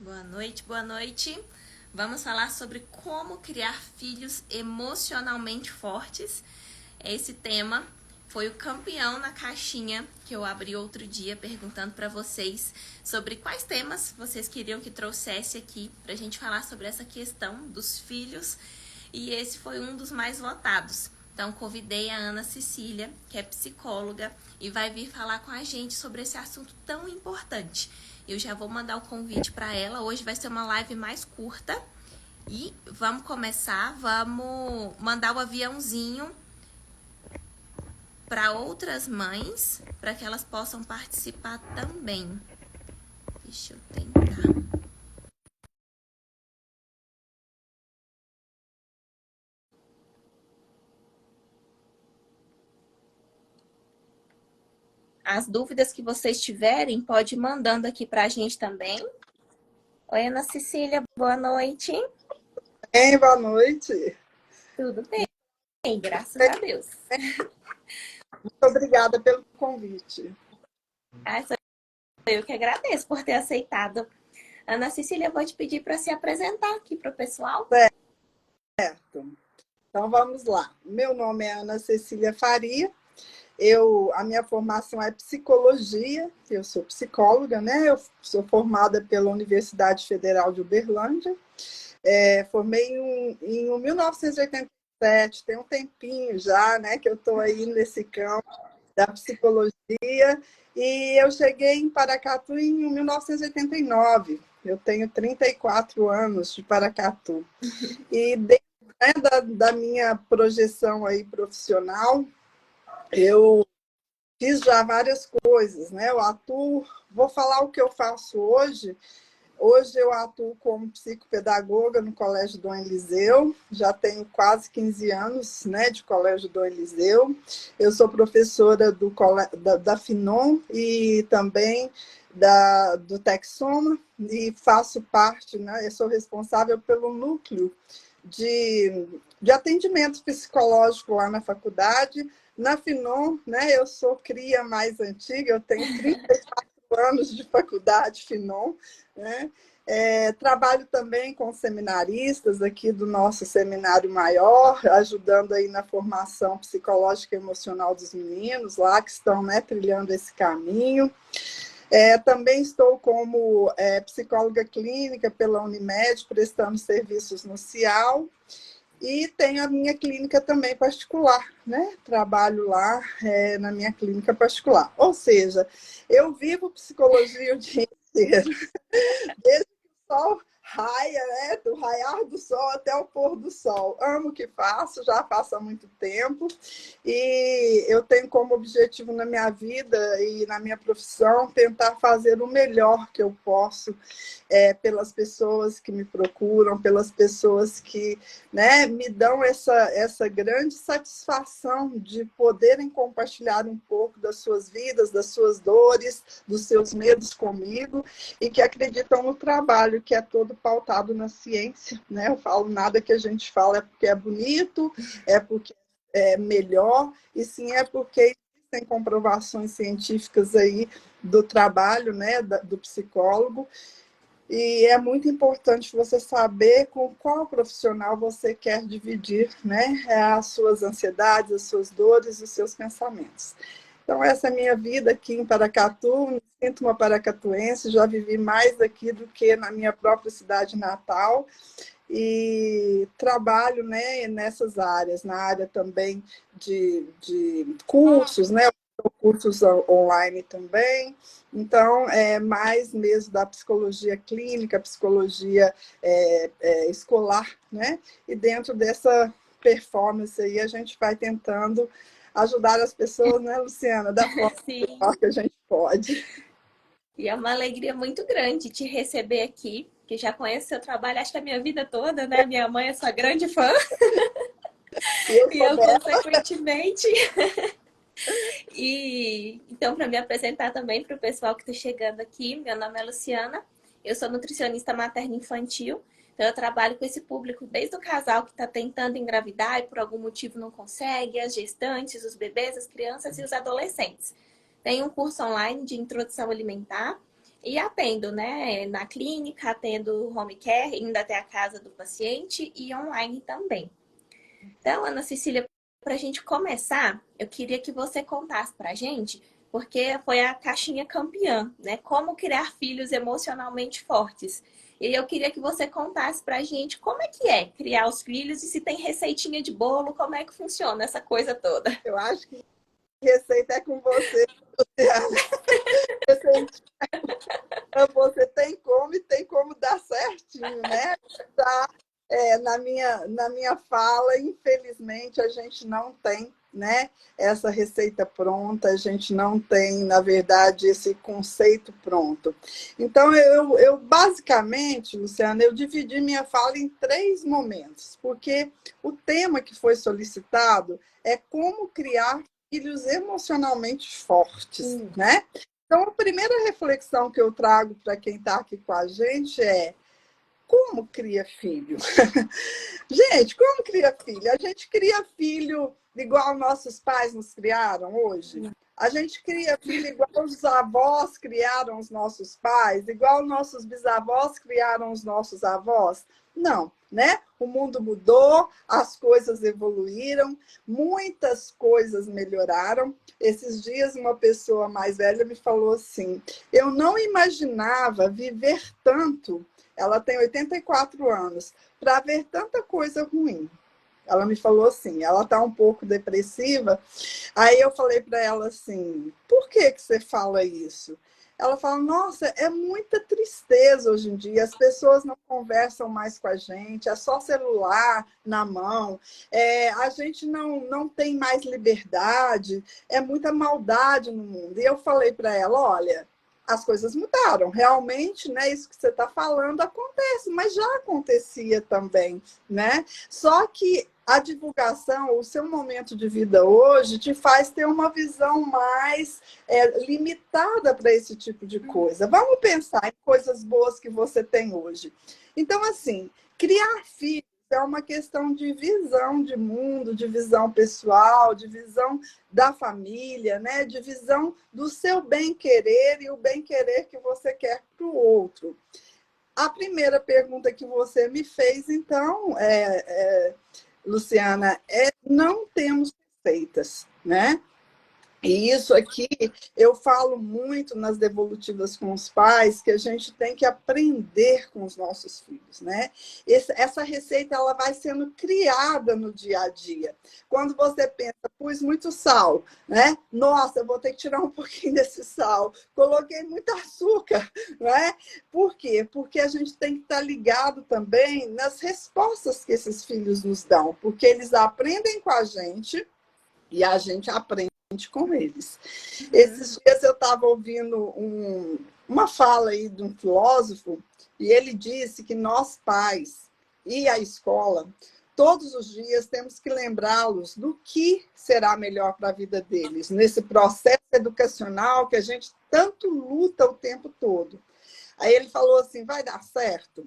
Boa noite, boa noite. Vamos falar sobre como criar filhos emocionalmente fortes. Esse tema foi o campeão na caixinha que eu abri outro dia perguntando para vocês sobre quais temas vocês queriam que trouxesse aqui pra gente falar sobre essa questão dos filhos. E esse foi um dos mais votados. Então, convidei a Ana Cecília, que é psicóloga, e vai vir falar com a gente sobre esse assunto tão importante. Eu já vou mandar o convite para ela. Hoje vai ser uma live mais curta. E vamos começar, vamos mandar o aviãozinho para outras mães, para que elas possam participar também. Deixa eu tentar. As dúvidas que vocês tiverem, pode ir mandando aqui para a gente também. Oi, Ana Cecília, boa noite. Boa noite. Tudo bem, graças a Deus. Muito obrigada pelo convite. Sou eu que agradeço por ter aceitado. Ana Cecília, eu vou te pedir para se apresentar aqui para o pessoal. Certo. Então vamos lá. Meu nome é Ana Cecília Faria. A minha formação é psicologia, eu sou psicóloga, né? Eu sou formada pela Universidade Federal de Uberlândia. Formei em 1987, tem um tempinho já, né, que eu estou aí nesse campo da psicologia. E eu cheguei em Paracatu em 1989. Eu tenho 34 anos de Paracatu. E dentro, né, da minha projeção aí profissional, eu fiz já várias coisas, né? Eu atuo, vou falar o que eu faço hoje. Hoje eu atuo como psicopedagoga no Colégio Dom Eliseu, já tenho quase 15 anos, né, de Colégio Dom Eliseu. Eu sou professora da FINOM e também do Texoma, e faço parte, né, eu sou responsável pelo núcleo de atendimento psicológico lá na faculdade. Na FINOM, né, eu sou cria mais antiga, eu tenho 34 anos de faculdade FINOM, né? Trabalho também com seminaristas aqui do nosso seminário maior, ajudando aí na formação psicológica e emocional dos meninos lá que estão, né, trilhando esse caminho. Também estou como psicóloga clínica pela Unimed, prestando serviços no CIAL. E tenho a minha clínica também particular, né? Trabalho lá na minha clínica particular. Ou seja, eu vivo psicologia o dia inteiro. Desde que o sol raia, né? Do raiar do sol até o pôr do sol. Amo o que faço, já faço há muito tempo. E eu tenho como objetivo na minha vida e na minha profissão tentar fazer o melhor que eu posso pelas pessoas que me procuram, pelas pessoas que, né, me dão essa grande satisfação de poderem compartilhar um pouco das suas vidas, das suas dores, dos seus medos comigo, e que acreditam no trabalho, que é todo pautado na ciência, né? Eu falo, nada que a gente fala é porque é bonito, é porque é melhor, e sim é porque existem comprovações científicas aí do trabalho, né, do psicólogo. E é muito importante você saber com qual profissional você quer dividir, né, as suas ansiedades, as suas dores, os seus pensamentos. Então, essa é a minha vida aqui em Paracatu. Me sinto uma paracatuense, já vivi mais aqui do que na minha própria cidade natal. E trabalho, né, nessas áreas, na área também de cursos, né, cursos online também. Então, é mais mesmo da psicologia clínica, psicologia escolar, né? E dentro dessa performance aí, a gente vai tentando ajudar as pessoas, né, Luciana, da forma Sim. que a gente pode. E é uma alegria muito grande te receber aqui, que já conheço seu trabalho, acho que a minha vida toda, né? Minha mãe é sua grande fã E eu e sou eu, dela. consequentemente. E então, para me apresentar também para o pessoal que está chegando aqui, meu nome é Luciana, eu sou nutricionista materno-infantil. Então, eu trabalho com esse público desde o casal que está tentando engravidar e por algum motivo não consegue, as gestantes, os bebês, as crianças e os adolescentes. Tem um curso online de introdução alimentar. E atendo, né, na clínica, atendo home care, indo até a casa do paciente e online também. Então, Ana Cecília, para a gente começar, eu queria que você contasse para a gente, porque foi a caixinha campeã, né? Como criar filhos emocionalmente fortes. E eu queria que você contasse para a gente como é criar os filhos e se tem receitinha de bolo, como é que funciona essa coisa toda. Eu acho que receita é com você, Luciana. Você tem como e tem como dar certinho, né? Tá, na minha fala, infelizmente, a gente não tem, né, essa receita pronta, a gente não tem, na verdade, esse conceito pronto. Então, eu basicamente, Luciana, eu dividi minha fala em 3 momentos, porque o tema que foi solicitado é como criar filhos emocionalmente fortes, né? Então, a primeira reflexão que eu trago para quem está aqui com a gente é como cria filho? Gente, como cria filho? A gente cria filho igual nossos pais nos criaram hoje? A gente cria filho igual os avós criaram os nossos pais, igual nossos bisavós criaram os nossos avós? Não, né? O mundo mudou, as coisas evoluíram, muitas coisas melhoraram. Esses dias, uma pessoa mais velha me falou assim: eu não imaginava viver tanto. Ela tem 84 anos, para ver tanta coisa ruim. Ela me falou assim, ela está um pouco depressiva. Aí eu falei para ela assim, por que você fala isso? Ela fala, nossa, é muita tristeza hoje em dia, as pessoas não conversam mais com a gente, é só celular na mão, a gente não tem mais liberdade, é muita maldade no mundo. E eu falei para ela, olha, as coisas mudaram, realmente, né? Isso que você está falando acontece, mas já acontecia também, né? Só que a divulgação, o seu momento de vida hoje, te faz ter uma visão mais limitada para esse tipo de coisa. Vamos pensar em coisas boas que você tem hoje. Então, assim, criar filhos é uma questão de visão de mundo, de visão pessoal, de visão da família, né? De visão do seu bem-querer e o bem-querer que você quer para o outro. A primeira pergunta que você me fez, então, Luciana, não temos receitas, né? E isso aqui eu falo muito nas devolutivas com os pais, que a gente tem que aprender com os nossos filhos, né? Essa receita ela vai sendo criada no dia a dia. Quando você pensa, pus muito sal, né? Nossa, eu vou ter que tirar um pouquinho desse sal. Coloquei muito açúcar, né? Por quê? Porque a gente tem que estar ligado também nas respostas que esses filhos nos dão, porque eles aprendem com a gente e a gente aprende com eles. Esses dias eu estava ouvindo uma fala aí de um filósofo e ele disse que nós pais e a escola, todos os dias temos que lembrá-los do que será melhor para a vida deles, nesse processo educacional que a gente tanto luta o tempo todo. Aí ele falou assim, vai dar certo?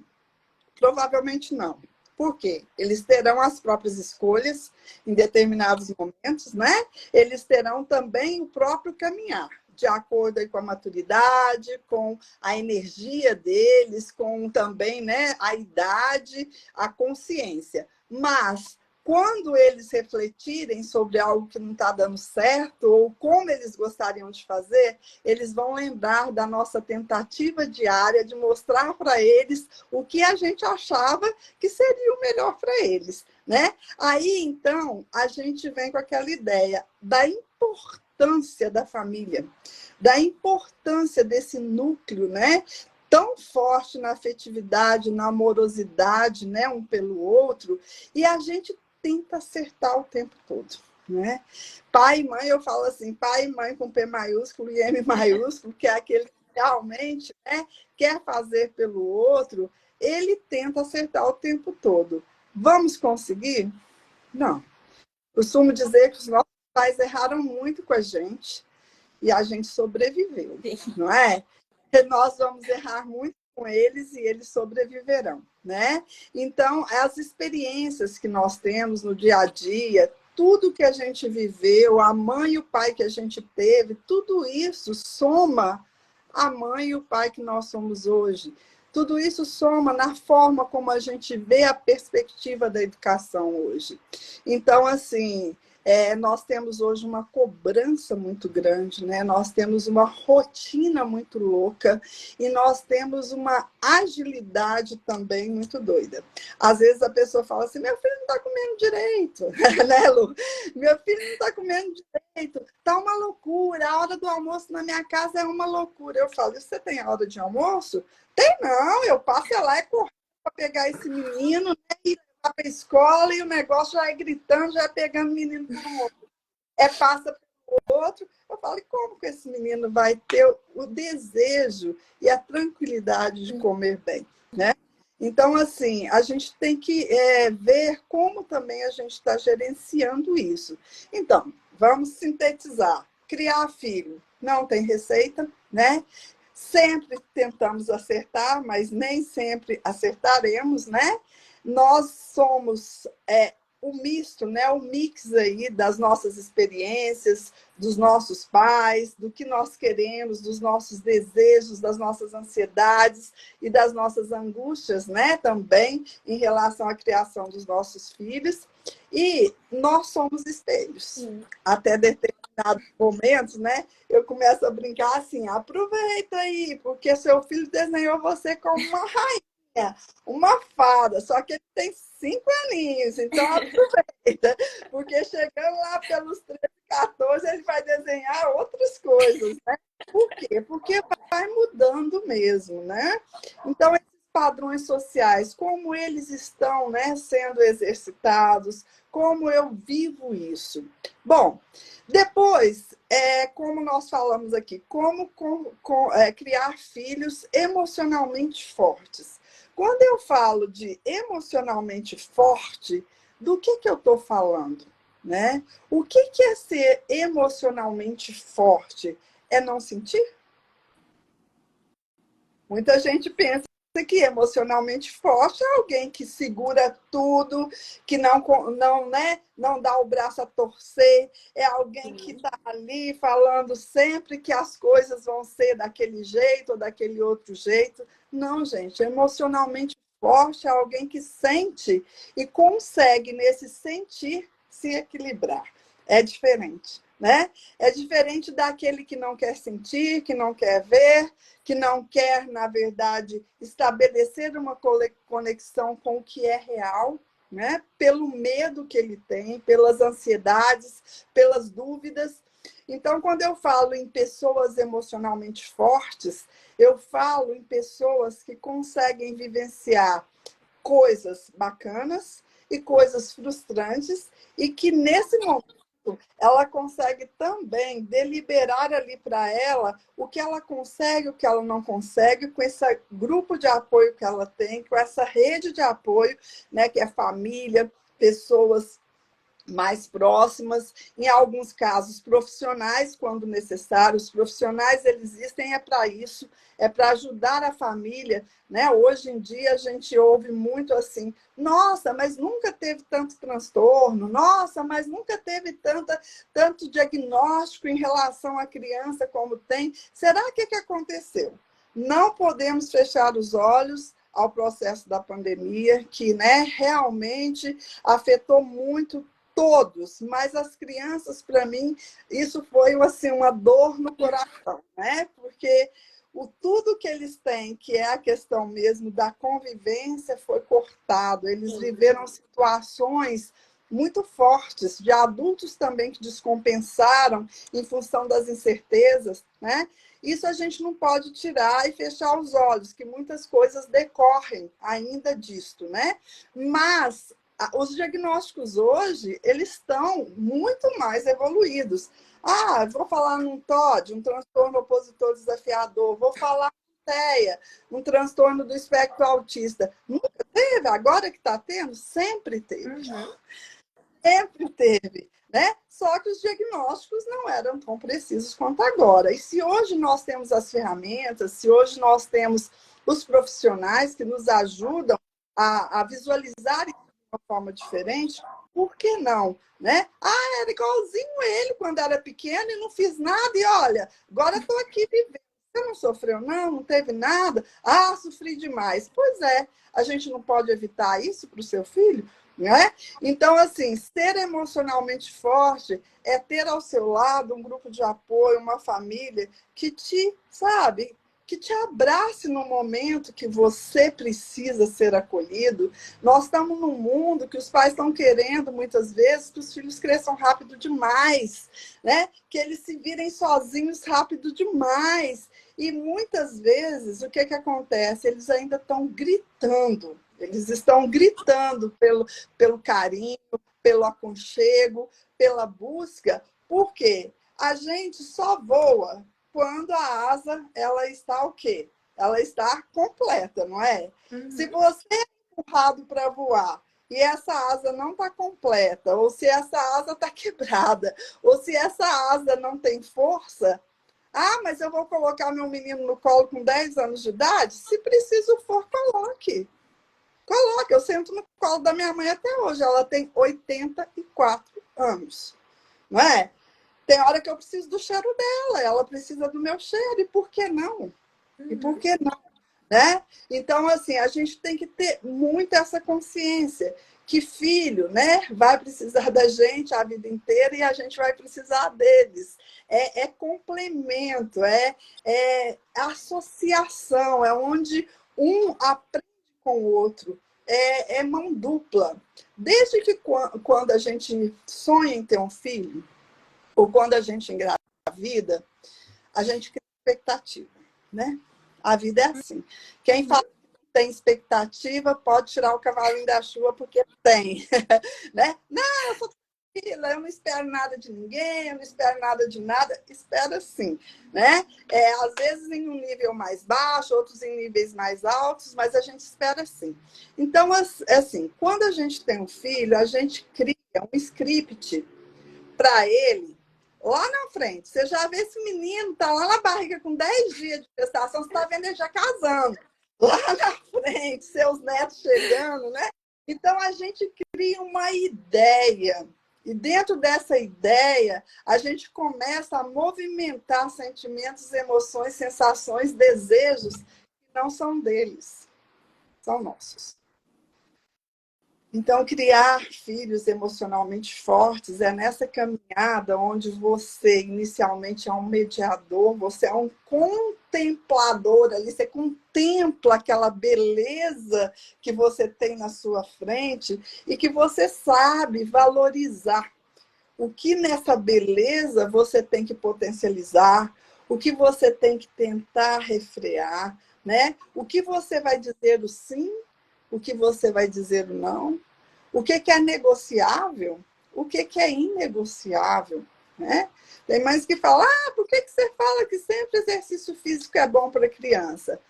Provavelmente não. Por quê? Eles terão as próprias escolhas em determinados momentos, né? Eles terão também o próprio caminhar, de acordo aí com a maturidade, com a energia deles, com também, né, a idade, a consciência. Mas quando eles refletirem sobre algo que não está dando certo, ou como eles gostariam de fazer, eles vão lembrar da nossa tentativa diária de mostrar para eles o que a gente achava que seria o melhor para eles, né? Aí, então, a gente vem com aquela ideia da importância da família, da importância desse núcleo, né? Tão forte na afetividade, na amorosidade, né, um pelo outro, e a gente tenta acertar o tempo todo, né? Pai e mãe, eu falo assim, pai e mãe com P maiúsculo e M maiúsculo, que é aquele que realmente, né, quer fazer pelo outro, ele tenta acertar o tempo todo. Vamos conseguir? Não. Costumo dizer que os nossos pais erraram muito com a gente e a gente sobreviveu, não é? E nós vamos errar muito com eles e eles sobreviverão, né? Então, as experiências que nós temos no dia a dia, tudo que a gente viveu, a mãe e o pai que a gente teve, tudo isso soma a mãe e o pai que nós somos hoje. Tudo isso soma na forma como a gente vê a perspectiva da educação hoje. Então, assim, nós temos hoje uma cobrança muito grande, né? Nós temos uma rotina muito louca e nós temos uma agilidade também muito doida. Às vezes a pessoa fala assim, meu filho não está comendo direito, né, Lu? Meu filho não está comendo direito, tá uma loucura, a hora do almoço na minha casa é uma loucura. Eu falo, você tem a hora de almoço? Tem não, eu passo lá e corro para pegar esse menino, né, e levar para a escola e o negócio já é gritando, já é pegando o menino por um outro. Passa pelo outro. Eu falo, e como que esse menino vai ter o desejo e a tranquilidade de comer bem, né? Então, assim, a gente tem que ver como também a gente está gerenciando isso. Então, vamos sintetizar. Criar filho não tem receita, né? Sempre tentamos acertar, mas nem sempre acertaremos, né? Nós somos o misto, né? O mix aí das nossas experiências, dos nossos pais, do que nós queremos, dos nossos desejos, das nossas ansiedades e das nossas angústias, né? Também em relação à criação dos nossos filhos. E nós somos espelhos. Sim. Até determinados momentos, né? Eu começo a brincar assim, aproveita aí, porque seu filho desenhou você como uma rainha, uma fada, só que ele tem 5 aninhos, então aproveita, porque chegando lá pelos 13, 14, ele vai desenhar outras coisas, né? Por quê? Porque vai mudando mesmo, né? Então, esses padrões sociais, como eles estão, né, sendo exercitados, como eu vivo isso. Bom, depois, como nós falamos aqui, como criar filhos emocionalmente fortes. Quando eu falo de emocionalmente forte, do que eu estou falando? Né? O que é ser emocionalmente forte? É não sentir? Muita gente pensa que emocionalmente forte é alguém que segura tudo, que não dá o braço a torcer, é alguém que está ali falando sempre que as coisas vão ser daquele jeito ou daquele outro jeito. Não, gente, emocionalmente forte é alguém que sente e consegue, nesse sentir, se equilibrar. É diferente, né? É diferente daquele que não quer sentir, que não quer ver, que não quer, na verdade, estabelecer uma conexão com o que é real, né? Pelo medo que ele tem, pelas ansiedades, pelas dúvidas. Então, quando eu falo em pessoas emocionalmente fortes, eu falo em pessoas que conseguem vivenciar coisas bacanas e coisas frustrantes e que, nesse momento, ela consegue também deliberar ali para ela o que ela consegue, o que ela não consegue, com esse grupo de apoio que ela tem, com essa rede de apoio, né, que é família, pessoas mais próximas, em alguns casos profissionais, quando necessário. Os profissionais, eles existem para isso, é para ajudar a família, né? Hoje em dia a gente ouve muito assim, nossa, mas nunca teve tanto transtorno, nossa, mas nunca teve tanto diagnóstico em relação à criança como tem. Será que aconteceu? Não podemos fechar os olhos ao processo da pandemia, que, né, realmente afetou muito todos, mas as crianças, para mim, isso foi assim, uma dor no coração, né? Porque tudo que eles têm, que é a questão mesmo da convivência, foi cortado. Eles viveram situações muito fortes, de adultos também que descompensaram em função das incertezas, né? Isso a gente não pode tirar e fechar os olhos, que muitas coisas decorrem ainda disto, né? Mas os diagnósticos hoje, eles estão muito mais evoluídos. Ah, vou falar num TOD, um transtorno opositor desafiador, vou falar TEA, um transtorno do espectro autista. Nunca teve, agora que está tendo, sempre teve. Sempre teve, né? Só que os diagnósticos não eram tão precisos quanto agora. E se hoje nós temos as ferramentas, se hoje nós temos os profissionais que nos ajudam a visualizar isso de uma forma diferente, por que não? Né? Ah, era igualzinho ele quando era pequeno e não fiz nada, e olha, agora estou aqui vivendo. Você não sofreu, não? Não teve nada? Ah, sofri demais. Pois é, a gente não pode evitar isso para o seu filho, né? Então, assim, ser emocionalmente forte é ter ao seu lado um grupo de apoio, uma família que te, sabe, que te abrace no momento que você precisa ser acolhido. Nós estamos num mundo que os pais estão querendo, muitas vezes, que os filhos cresçam rápido demais, né? Que eles se virem sozinhos rápido demais. E muitas vezes, o que acontece? Eles ainda estão gritando. Eles estão gritando pelo carinho, pelo aconchego, pela busca. Por quê? A gente só voa quando a asa ela está o quê? Ela está completa, não é? Se Uhum. você é empurrado para voar e essa asa não está completa, ou se essa asa está quebrada, ou se essa asa não tem força, ah, mas eu vou colocar meu menino no colo com 10 anos de idade? Se preciso for, coloque. Coloque. Eu sento no colo da minha mãe até hoje. Ela tem 84 anos. Não é? Tem hora que eu preciso do cheiro dela, ela precisa do meu cheiro, e por que não? E por Uhum. que não? Né? Então, assim, a gente tem que ter muito essa consciência que filho, né, vai precisar da gente a vida inteira e a gente vai precisar deles. É complemento, é associação, é onde um aprende com o outro, é mão dupla. Desde que quando a gente sonha em ter um filho, ou quando a gente engravida, a gente cria expectativa, né? A vida é assim. Quem fala que não tem expectativa pode tirar o cavalinho da chuva porque tem, né? Não, eu sou tranquila, eu não espero nada de ninguém, eu não espero nada de nada. Espera sim, né? Às vezes em um nível mais baixo, outros em níveis mais altos, mas a gente espera sim. Então, assim, quando a gente tem um filho, a gente cria um script para ele lá na frente. Você já vê esse menino, tá lá na barriga com 10 dias de gestação, você está vendo ele já casando. Lá na frente, seus netos chegando, né? Então a gente cria uma ideia. E dentro dessa ideia, a gente começa a movimentar sentimentos, emoções, sensações, desejos que não são deles, são nossos. Então, criar filhos emocionalmente fortes é nessa caminhada onde você inicialmente é um mediador, você é um contemplador ali, você contempla aquela beleza que você tem na sua frente e que você sabe valorizar. O que nessa beleza você tem que potencializar, o que você tem que tentar refrear, né? O que você vai dizer o sim, o que você vai dizer o não, o que é negociável, o que é inegociável, né? Tem mães que falam, por que você fala que sempre exercício físico é bom para a criança?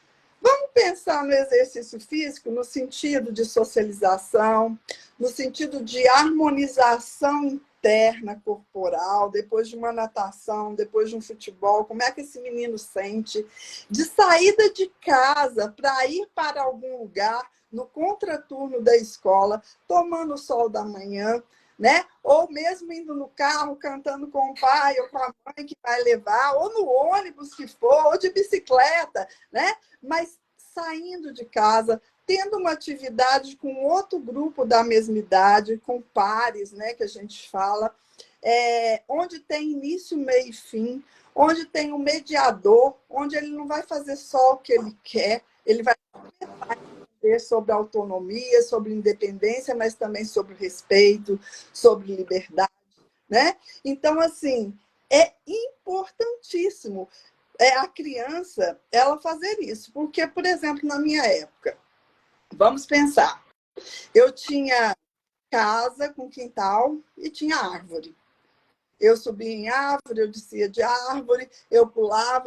Vamos pensar no exercício físico no sentido de socialização, no sentido de harmonização interna corporal, depois de uma natação, depois de um futebol, como é que esse menino sente? De saída de casa para ir para algum lugar, no contraturno da escola, tomando o sol da manhã, né? Ou mesmo indo no carro, cantando com o pai ou com a mãe que vai levar, ou no ônibus que for, ou de bicicleta, né? Mas saindo de casa, tendo uma atividade com outro grupo da mesma idade, com pares, né, que a gente fala, onde tem início, meio e fim, onde tem um mediador, onde ele não vai fazer só o que ele quer, ele vai aprender sobre autonomia, sobre independência, mas também sobre respeito, sobre liberdade, né? Então, assim, é importantíssimo a criança ela fazer isso. Porque, por exemplo, na minha época, vamos pensar, eu tinha casa com quintal e tinha árvore. Eu subia em árvore, eu descia de árvore, eu pulava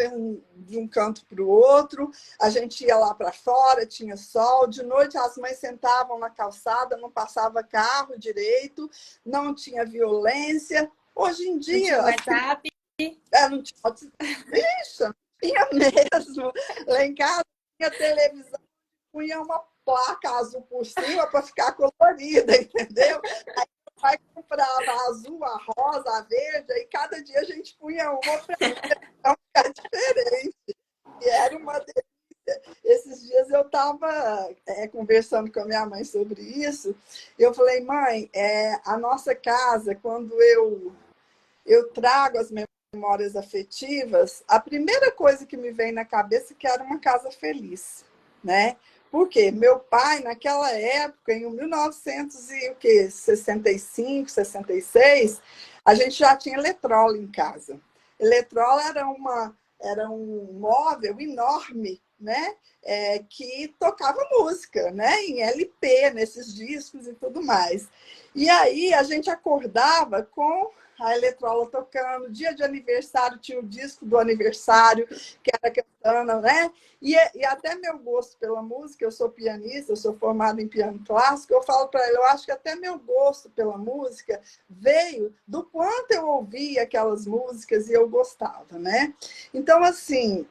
de um canto para o outro, a gente ia lá para fora, tinha sol, de noite as mães sentavam na calçada, não passava carro direito, não tinha violência. Hoje em Não tinha dia, WhatsApp. não tinha, ixi, não tinha mesmo. Lá em casa tinha televisão, punha uma placa azul por cima para ficar colorida, entendeu? Aí o pai comprava a azul, a rosa, a verde, e cada dia a gente punha uma para ficar diferente. E era uma delícia. Esses dias eu estava conversando com a minha mãe sobre isso. Eu falei, mãe, a nossa casa, quando eu trago as memórias afetivas, a primeira coisa que me vem na cabeça é que era uma casa feliz, né? Porque meu pai, naquela época, em 1965, 66, a gente já tinha eletrola em casa. Eletrola era um móvel enorme, né? Que tocava música, né? Em LP, nesses discos e tudo mais. E aí a gente acordava com a eletrola tocando, dia de aniversário tinha o disco do aniversário, que era cantando, né? E até meu gosto pela música, eu sou pianista, eu sou formada em piano clássico, eu falo para ele, eu acho que até meu gosto pela música veio do quanto eu ouvia aquelas músicas e eu gostava, né? Então, assim,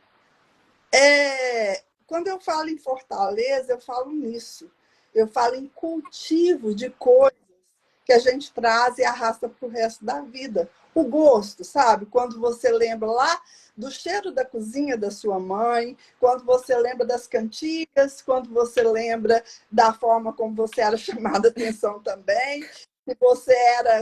quando eu falo em Fortaleza, eu falo nisso. Eu falo em cultivo de coisas que a gente traz e arrasta para o resto da vida. O gosto, sabe? Quando você lembra lá do cheiro da cozinha da sua mãe, quando você lembra das cantigas, quando você lembra da forma como você era chamada a atenção também, se você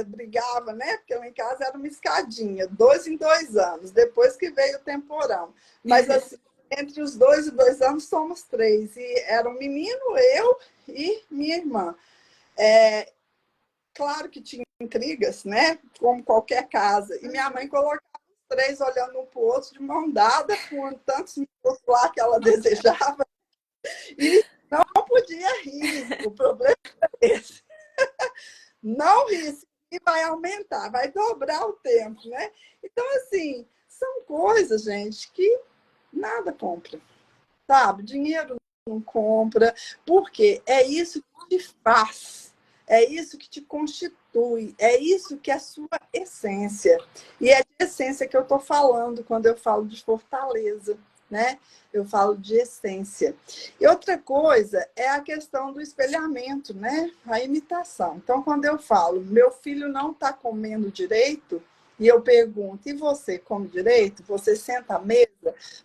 brigava, né? Porque lá em casa era uma escadinha, 2 em 2 anos, depois que veio o temporão. Mas assim, entre os 2 e 2 anos somos 3. E era um menino, eu e minha irmã. Claro que tinha intrigas, né? Como qualquer casa. E minha mãe colocava os 3 olhando um para o outro de mão dada, com tantos minutos lá que ela desejava. E não podia rir. O problema é esse. Não rir, e vai aumentar, vai dobrar o tempo, né? Então, assim, são coisas, gente, que nada compra, sabe? Dinheiro não compra, porque é isso que te faz, é isso que te constitui, é isso que é a sua essência. E é de essência que eu estou falando quando eu falo de Fortaleza, né? Eu falo de essência. E outra coisa é a questão do espelhamento, né? A imitação. Então, quando eu falo, meu filho não está comendo direito, e eu pergunto, e você come direito? Você senta à mesa?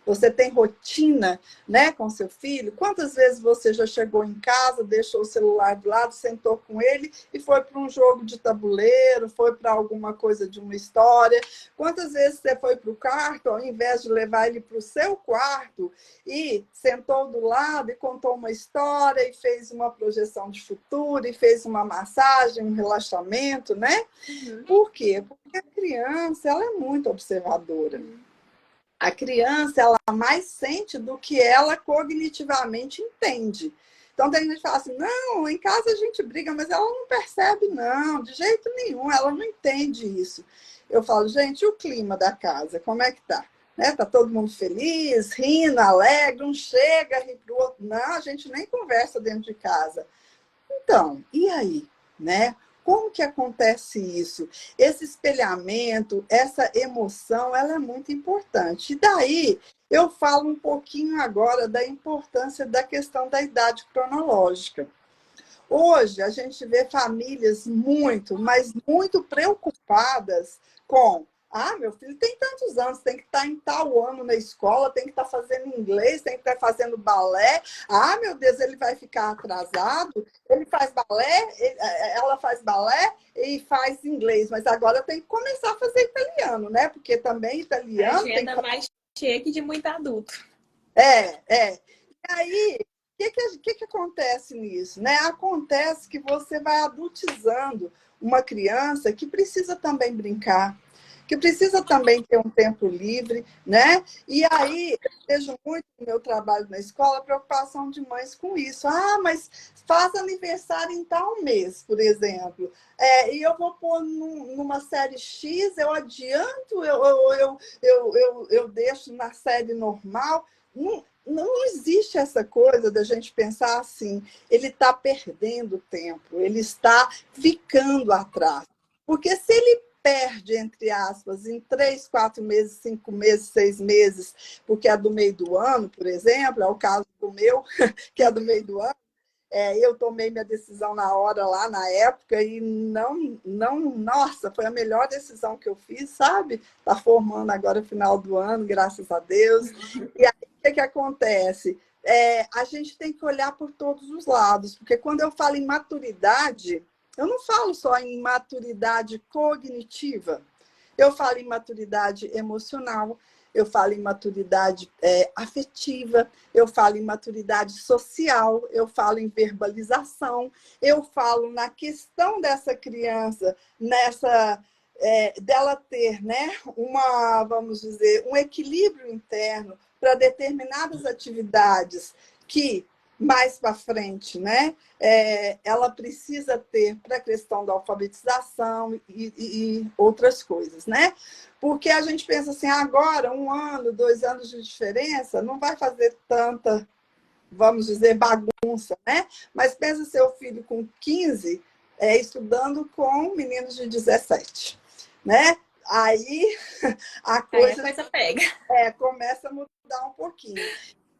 Você tem rotina, né, com seu filho? Quantas vezes você já chegou em casa, deixou o celular do lado, sentou com ele e foi para um jogo de tabuleiro, foi para alguma coisa de uma história? Quantas vezes você foi para o quarto, ao invés de levar ele para o seu quarto, e sentou do lado e contou uma história, e fez uma projeção de futuro, e fez uma massagem, um relaxamento, né? Uhum. Por quê? Porque a criança, ela é muito observadora. A criança, ela mais sente do que ela cognitivamente entende. Então, tem gente que fala assim, não, em casa a gente briga, mas ela não percebe, não, de jeito nenhum, ela não entende isso. Eu falo, gente, e o clima da casa, como é que tá? Né? Tá todo mundo feliz, rindo, alegre, um chega, ri pro outro. Não, a gente nem conversa dentro de casa. Então, e aí, né? Como que acontece isso? Esse espelhamento, essa emoção, ela é muito importante. E daí, eu falo um pouquinho agora da importância da questão da idade cronológica. Hoje, a gente vê famílias muito, mas muito preocupadas com meu filho tem tantos anos, tem que estar em tal ano na escola, tem que estar fazendo inglês, tem que estar fazendo balé. Meu Deus, ele vai ficar atrasado. Ele faz balé, ela faz balé e faz inglês, mas agora tem que começar a fazer italiano, né? Porque também italiano tem Agenda que... mais cheia que de muito adulto. E aí, o que acontece nisso? Né? Acontece que você vai adultizando uma criança que precisa também brincar, que precisa também ter um tempo livre, né? E aí, eu vejo muito no meu trabalho na escola a preocupação de mães com isso. Mas faz aniversário em tal mês, por exemplo. E eu vou pôr numa série X, eu adianto, eu deixo na série normal. Não existe essa coisa da gente pensar assim, ele está perdendo tempo, ele está ficando atrás. Porque se ele perde, entre aspas, em 3, 4 meses, 5 meses, 6 meses, porque é do meio do ano, por exemplo, é o caso do meu, que é do meio do ano, eu tomei minha decisão na hora, lá na época, e nossa, foi a melhor decisão que eu fiz, sabe? Está formando agora no final do ano, graças a Deus. E aí, que acontece? A gente tem que olhar por todos os lados, porque quando eu falo em maturidade, eu não falo só em maturidade cognitiva, eu falo em maturidade emocional, eu falo em maturidade afetiva, eu falo em maturidade social, eu falo em verbalização, eu falo na questão dessa criança, dela ter, né, vamos dizer, um equilíbrio interno para determinadas atividades que mais para frente, né, ela precisa ter para a questão da alfabetização e outras coisas, né? Porque a gente pensa assim, agora, 1 ano, 2 anos de diferença, não vai fazer tanta, vamos dizer, bagunça, né? Mas pensa seu filho com 15, estudando com meninos de 17, né? Aí a coisa pega. Começa a mudar um pouquinho.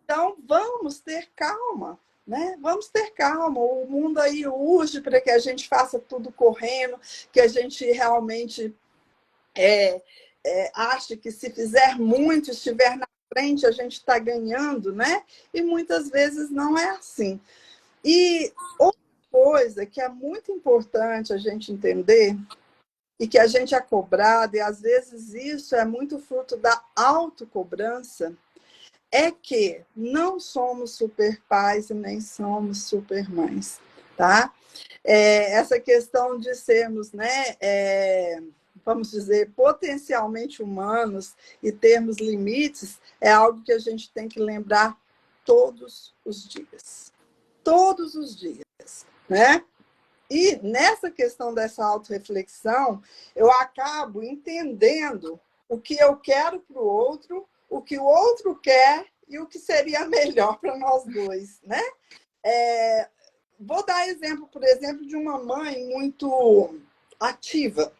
Então, vamos ter calma, né? Vamos ter calma. O mundo aí urge para que a gente faça tudo correndo, que a gente realmente ache que se fizer muito, estiver na frente, a gente está ganhando, né? E muitas vezes não é assim. E outra coisa que é muito importante a gente entender e que a gente é cobrado, e às vezes isso é muito fruto da autocobrança, é que não somos super pais e nem somos super mães, tá? Essa questão de sermos, né, vamos dizer, potencialmente humanos e termos limites é algo que a gente tem que lembrar todos os dias. Todos os dias, né? E nessa questão dessa autorreflexão, eu acabo entendendo o que eu quero para o outro, o que o outro quer e o que seria melhor para nós dois, né? Vou dar exemplo, por exemplo, de uma mãe muito ativa,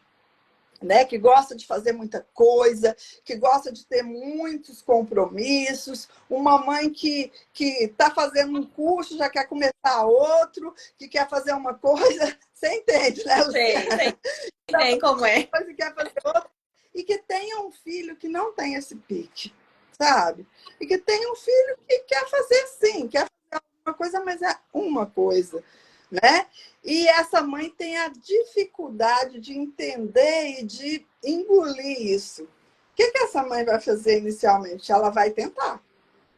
né, que gosta de fazer muita coisa, que gosta de ter muitos compromissos, uma mãe que está fazendo um curso, já quer começar outro, que quer fazer uma coisa, você entende, né, Luciana? Sei como é. Que quer fazer outra, e que tenha um filho que não tem esse pique, sabe? E que tenha um filho que quer fazer sim, quer fazer alguma coisa, mas é uma coisa, né? E essa mãe tem a dificuldade de entender e de engolir isso. O que essa mãe vai fazer inicialmente? Ela vai tentar.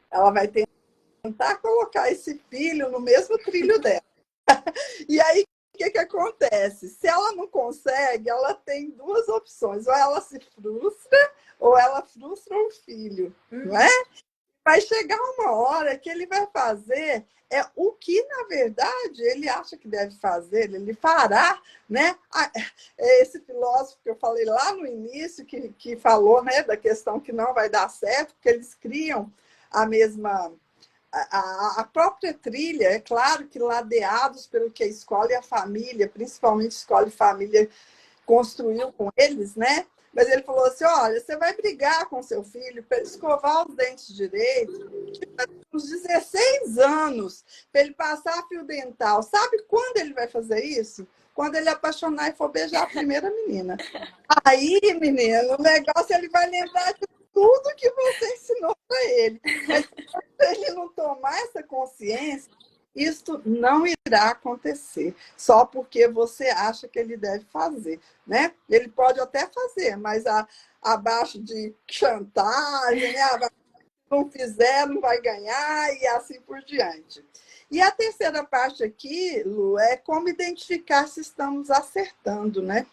Ela vai tentar colocar esse filho no mesmo trilho dela. E aí, o que acontece? Se ela não consegue, ela tem 2 opções. Ou ela se frustra, ou ela frustra o filho. Não é? Vai chegar uma hora que ele vai fazer o que, na verdade, ele acha que deve fazer, ele fará, né? Esse filósofo que eu falei lá no início, que falou, né, da questão que não vai dar certo, porque eles criam a própria trilha, é claro que ladeados pelo que a escola e a família, principalmente a escola e família, construiu com eles, né? Mas ele falou assim, olha, você vai brigar com seu filho para ele escovar os dentes direito, uns 16 anos, para ele passar fio dental. Sabe quando ele vai fazer isso? Quando ele apaixonar e for beijar a primeira menina. Aí, menino, o negócio ele vai lembrar de tudo que você ensinou para ele. Mas se ele não tomar essa consciência, isso não irá acontecer, só porque você acha que ele deve fazer, né? Ele pode até fazer, mas abaixo de chantagem, né? Se não fizer, não vai ganhar, e assim por diante. E a terceira parte aqui, Lu, é como identificar se estamos acertando, né?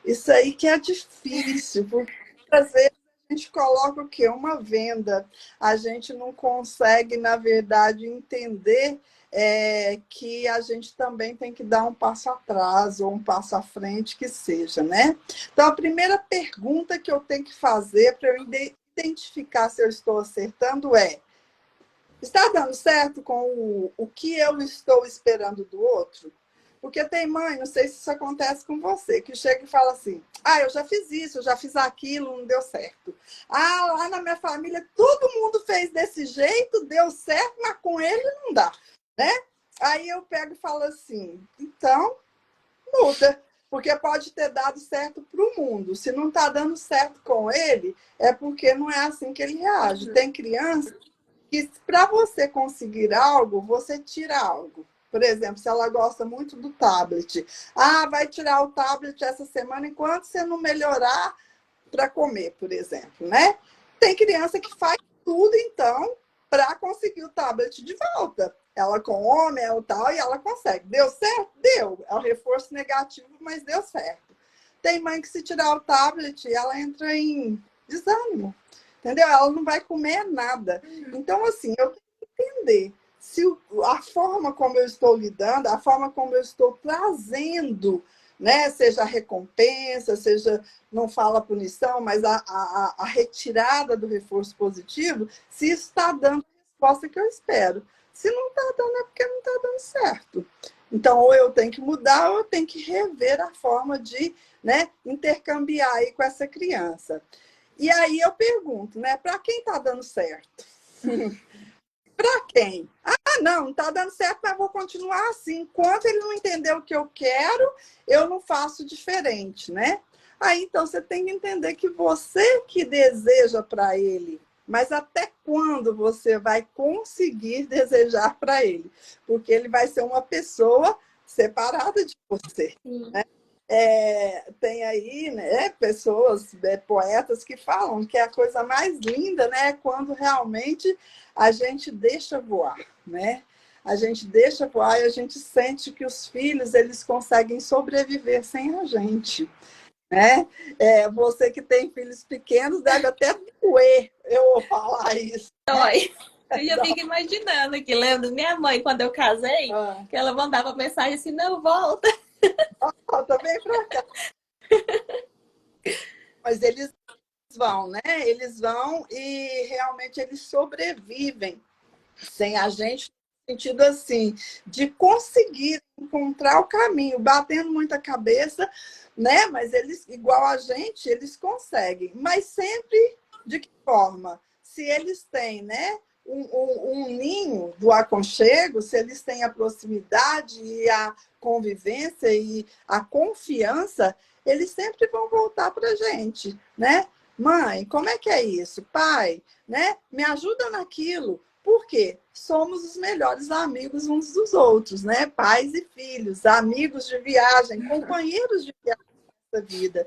Isso aí que é difícil, porque às vezes a gente coloca o quê? Uma venda. A gente não consegue, na verdade, entender que a gente também tem que dar um passo atrás ou um passo à frente, que seja, né? Então, a primeira pergunta que eu tenho que fazer para eu identificar se eu estou acertando está dando certo com o que eu estou esperando do outro? Porque tem mãe, não sei se isso acontece com você, que chega e fala assim, eu já fiz isso, eu já fiz aquilo, não deu certo. Lá na minha família todo mundo fez desse jeito, deu certo, mas com ele não dá, né? Aí eu pego e falo assim, então, muda. Porque pode ter dado certo para o mundo. Se não está dando certo com ele, é porque não é assim que ele reage. Tem criança que, para você conseguir algo, você tira algo. Por exemplo, se ela gosta muito do tablet. Ah, vai tirar o tablet essa semana enquanto você não melhorar para comer, por exemplo, né? Tem criança que faz tudo, então, para conseguir o tablet de volta. Ela come, ela tal, e ela consegue. Deu certo? Deu. É um reforço negativo, mas deu certo. Tem mãe que, se tirar o tablet, ela entra em desânimo. Entendeu? Ela não vai comer nada. Então, assim, eu tenho que entender se a forma como eu estou lidando, a forma como eu estou trazendo, né? Seja a recompensa, seja, não fala punição, mas a retirada do reforço positivo, se isso está dando a resposta que eu espero. Se não está dando, é porque não está dando certo. Então, ou eu tenho que mudar, ou eu tenho que rever a forma de, né, intercambiar aí com essa criança. E aí eu pergunto, né, para quem está dando certo? Para quem? Ah, não está dando certo, mas vou continuar assim. Enquanto ele não entender o que eu quero, eu não faço diferente, né? Aí, então, você tem que entender que você que deseja para ele, mas até quando você vai conseguir desejar para ele? Porque ele vai ser uma pessoa separada de você. Sim. Tem aí, né, pessoas, poetas que falam que a coisa mais linda, né, é quando realmente a gente deixa voar, né? A gente deixa voar e a gente sente que os filhos, eles conseguem sobreviver sem a gente, né? Você que tem filhos pequenos deve até doer eu falar isso. Dói. Eu já fico imaginando aqui, lembro minha mãe, quando eu casei, que ela mandava mensagem assim, não, volta. Também para cá. Mas eles vão, né? Eles vão e realmente eles sobrevivem sem a gente, no sentido assim, de conseguir encontrar o caminho, batendo muita cabeça, né? Mas eles, igual a gente, eles conseguem. Mas sempre de que forma? Se eles têm, né? Um ninho do aconchego, se eles têm a proximidade e a convivência e a confiança, eles sempre vão voltar para a gente, né? Mãe, como é que é isso? Pai, né? Me ajuda naquilo. Por quê? Somos os melhores amigos uns dos outros, né? Pais e filhos, amigos de viagem, companheiros de viagem nessa vida.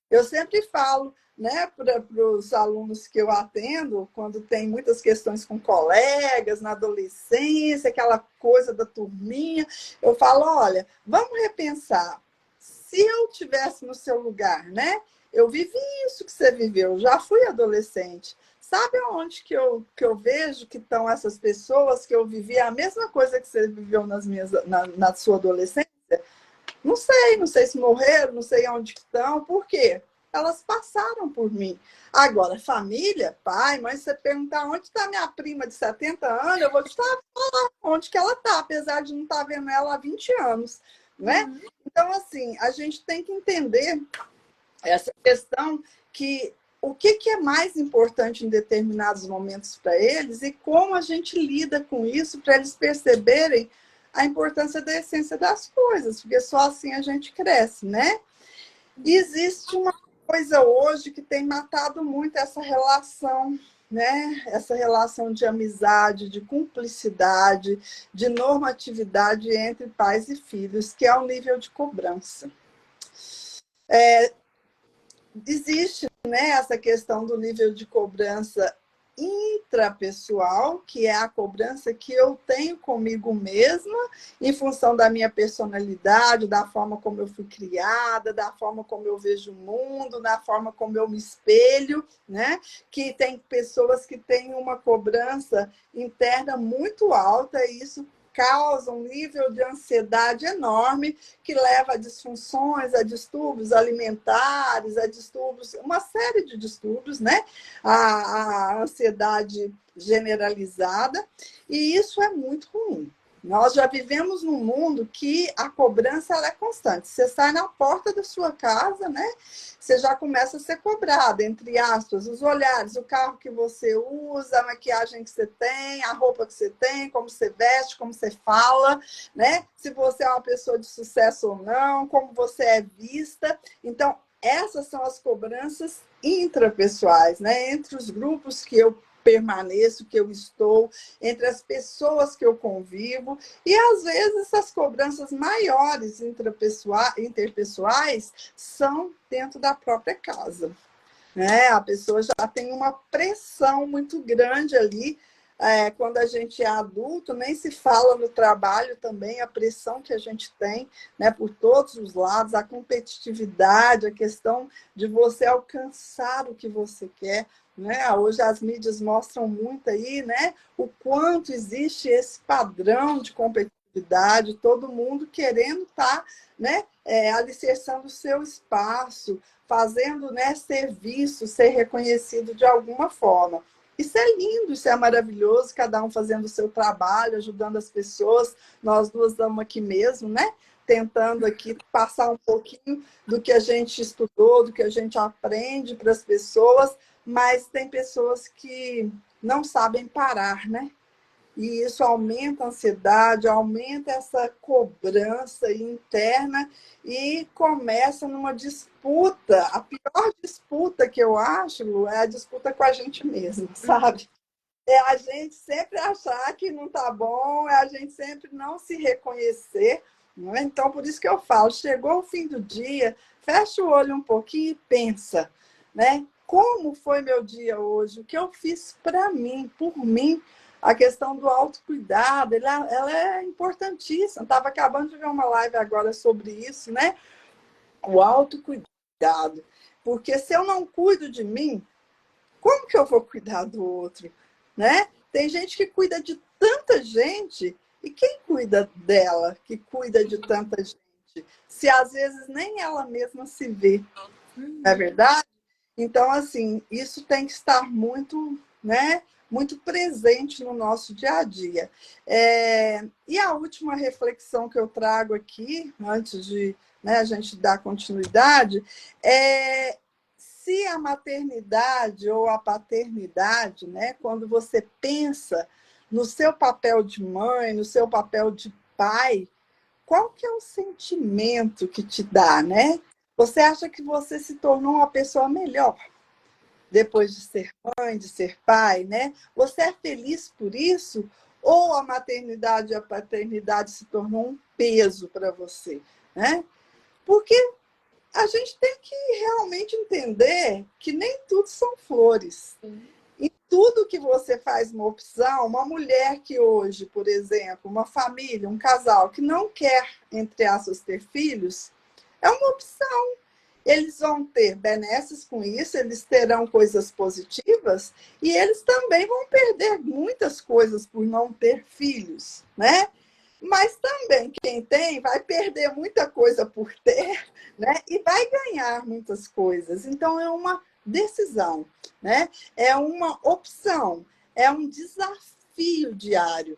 Eu sempre falo, né, para os alunos que eu atendo, quando tem muitas questões com colegas, na adolescência, aquela coisa da turminha, eu falo, olha, vamos repensar. Se eu tivesse no seu lugar, né? Eu vivi isso que você viveu, já fui adolescente. Sabe aonde que eu vejo que estão essas pessoas que eu vivi a mesma coisa que você viveu na sua adolescência? Não sei se morreram, não sei onde estão, por quê? Elas passaram por mim. Agora, família, pai, mãe, se você perguntar onde está minha prima de 70 anos, eu vou te falar onde que ela está, apesar de não estar vendo ela há 20 anos, né? Então, assim, a gente tem que entender essa questão que o que é mais importante em determinados momentos para eles e como a gente lida com isso para eles perceberem a importância da essência das coisas, porque só assim a gente cresce, né? E existe uma coisa hoje que tem matado muito essa relação, né? Essa relação de amizade, de cumplicidade, de normatividade entre pais e filhos, que é o nível de cobrança. Existe, né, essa questão do nível de cobrança intrapessoal, que é a cobrança que eu tenho comigo mesma, em função da minha personalidade, da forma como eu fui criada, da forma como eu vejo o mundo, da forma como eu me espelho, né? Que tem pessoas que têm uma cobrança interna muito alta, e isso causa um nível de ansiedade enorme que leva a disfunções, a distúrbios alimentares, a distúrbios, uma série de distúrbios, né? A ansiedade generalizada, e isso é muito ruim. Nós já vivemos num mundo que a cobrança ela é constante. Você sai na porta da sua casa, né? Você já começa a ser cobrado, entre aspas, os olhares, o carro que você usa, a maquiagem que você tem, a roupa que você tem, como você veste, como você fala, né? Se você é uma pessoa de sucesso ou não, como você é vista. Então, essas são as cobranças intrapessoais, né? Entre os grupos que eu permaneço, que eu estou, entre as pessoas que eu convivo, e às vezes essas cobranças maiores interpessoais são dentro da própria casa, né? A pessoa já tem uma pressão muito grande ali. Quando a gente é adulto, nem se fala no trabalho também, a pressão que a gente tem, né, por todos os lados, a competitividade, a questão de você alcançar o que você quer, né? Hoje as mídias mostram muito aí, né, o quanto existe esse padrão de competitividade, todo mundo querendo estar, né, alicerçando o seu espaço, fazendo, né, ser visto, ser reconhecido de alguma forma. Isso é lindo, isso é maravilhoso, cada um fazendo o seu trabalho, ajudando as pessoas. Nós duas estamos aqui mesmo, né? Tentando aqui passar um pouquinho do que a gente estudou, do que a gente aprende para as pessoas, mas tem pessoas que não sabem parar, né? E isso aumenta a ansiedade, aumenta essa cobrança interna e começa numa disputa. A pior disputa que eu acho, Lu, é a disputa com a gente mesmo, sabe? É a gente sempre achar que não está bom, é a gente sempre não se reconhecer. Não é? Então, por isso que eu falo, chegou o fim do dia, fecha o olho um pouquinho e pensa, né? Como foi meu dia hoje? O que eu fiz para mim, por mim? A questão do autocuidado, ela é importantíssima. Estava acabando de ver uma live agora sobre isso, né? O autocuidado. Porque se eu não cuido de mim, como que eu vou cuidar do outro? Né? Tem gente que cuida de tanta gente, e quem cuida dela, que cuida de tanta gente? Se às vezes nem ela mesma se vê, não é verdade? Então, assim, isso tem que estar muito, né, muito presente no nosso dia a dia. E a última reflexão que eu trago aqui, antes de, né, a gente dar continuidade, é se a maternidade ou a paternidade, né, quando você pensa no seu papel de mãe, no seu papel de pai, qual que é o sentimento que te dá, né? Você acha que você se tornou uma pessoa melhor depois de ser mãe, de ser pai, né? Você é feliz por isso? Ou a maternidade e a paternidade se tornou um peso para você, né? Porque a gente tem que realmente entender que nem tudo são flores. E tudo que você faz uma opção, uma mulher que hoje, por exemplo, uma família, um casal que não quer, entre aspas, ter filhos, é uma opção. Eles vão ter benesses com isso, eles terão coisas positivas e eles também vão perder muitas coisas por não ter filhos, né? Mas também quem tem vai perder muita coisa por ter, né? E vai ganhar muitas coisas. Então é uma decisão, né? É uma opção, é um desafio diário.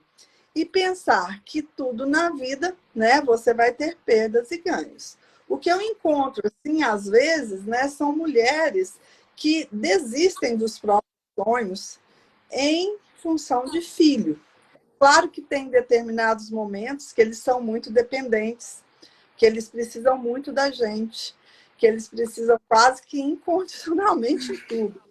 E pensar que tudo na vida, né, você vai ter perdas e ganhos. O que eu encontro, assim, às vezes, né, são mulheres que desistem dos próprios sonhos em função de filho. Claro que tem determinados momentos que eles são muito dependentes, que eles precisam muito da gente, que eles precisam quase que incondicionalmente em tudo.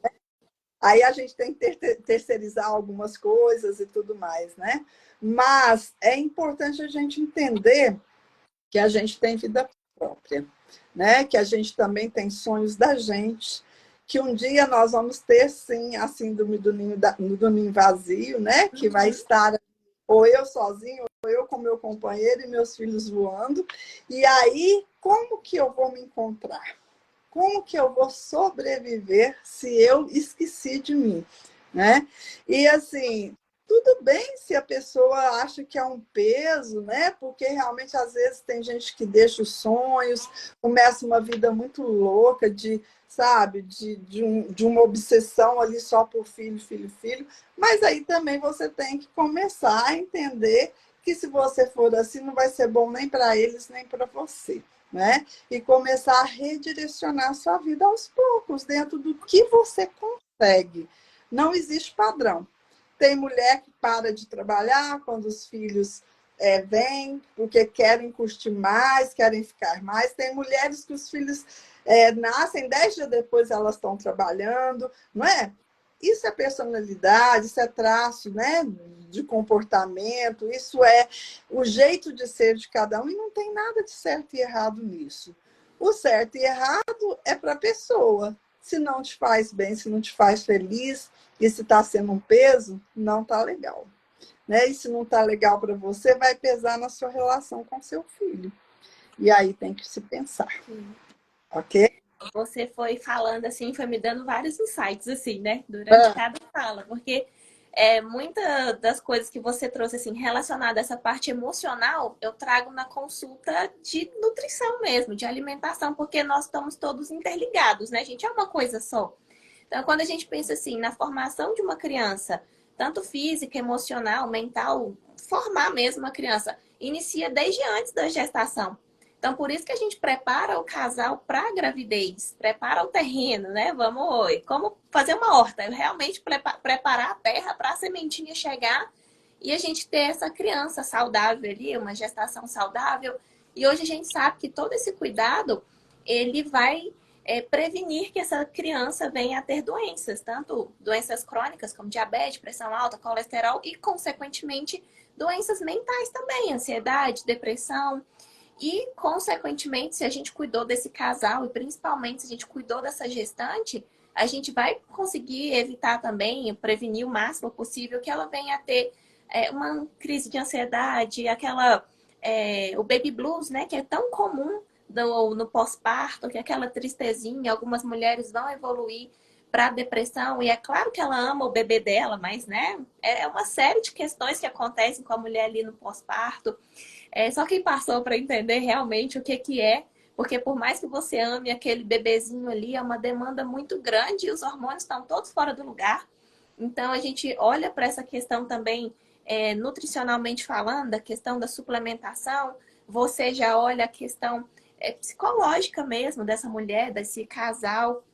Aí a gente tem que terceirizar algumas coisas e tudo mais, né? Mas é importante a gente entender que a gente tem vida própria, né? Que a gente também tem sonhos da gente, que um dia nós vamos ter, sim, a síndrome do ninho vazio, né? Que vai estar ou eu sozinho, ou eu com meu companheiro e meus filhos voando. E aí, como que eu vou me encontrar? Como que eu vou sobreviver se eu esqueci de mim, né? E assim, tudo bem se a pessoa acha que é um peso, né? Porque realmente às vezes tem gente que deixa os sonhos, começa uma vida muito louca de, sabe, de uma obsessão ali só por filho, filho, filho. Mas aí também você tem que começar a entender que se você for assim, não vai ser bom nem para eles, nem para você, né? E começar a redirecionar a sua vida aos poucos, dentro do que você consegue. Não existe padrão. Tem mulher que para de trabalhar quando os filhos vêm, porque querem curtir mais, querem ficar mais. Tem mulheres que os filhos nascem, 10 dias depois elas estão trabalhando, não é? Isso é personalidade, isso é traço, né, de comportamento, isso é o jeito de ser de cada um, e não tem nada de certo e errado nisso. O certo e errado é para a pessoa. Se não te faz bem, se não te faz feliz, e se está sendo um peso, não está legal. Né? E se não está legal para você, vai pesar na sua relação com seu filho. E aí tem que se pensar. Sim. Ok? Você foi falando assim, foi me dando vários insights, assim, né? Durante cada fala, porque muitas das coisas que você trouxe, assim, relacionada a essa parte emocional, eu trago na consulta de nutrição mesmo, de alimentação, porque nós estamos todos interligados, né, gente? É uma coisa só. Então, quando a gente pensa assim, na formação de uma criança, tanto física, emocional, mental, formar mesmo a criança, inicia desde antes da gestação. Então, por isso que a gente prepara o casal para a gravidez, prepara o terreno, né? Vamos, como fazer uma horta, realmente preparar a terra para a sementinha chegar e a gente ter essa criança saudável ali, uma gestação saudável. E hoje a gente sabe que todo esse cuidado, ele vai prevenir que essa criança venha a ter doenças, tanto doenças crônicas como diabetes, pressão alta, colesterol e, consequentemente, doenças mentais também, ansiedade, depressão. E, consequentemente, se a gente cuidou desse casal e principalmente se a gente cuidou dessa gestante, a gente vai conseguir evitar também, prevenir o máximo possível que ela venha a ter uma crise de ansiedade, o baby blues, né, que é tão comum no pós-parto, que é aquela tristezinha, algumas mulheres vão evoluir para depressão, e é claro que ela ama o bebê dela, mas, né, é uma série de questões que acontecem com a mulher ali no pós-parto. Só quem passou para entender realmente o que é, porque por mais que você ame aquele bebezinho ali, é uma demanda muito grande e os hormônios estão todos fora do lugar. Então a gente olha para essa questão também, nutricionalmente falando, a questão da suplementação, você já olha a questão psicológica mesmo dessa mulher, desse casal.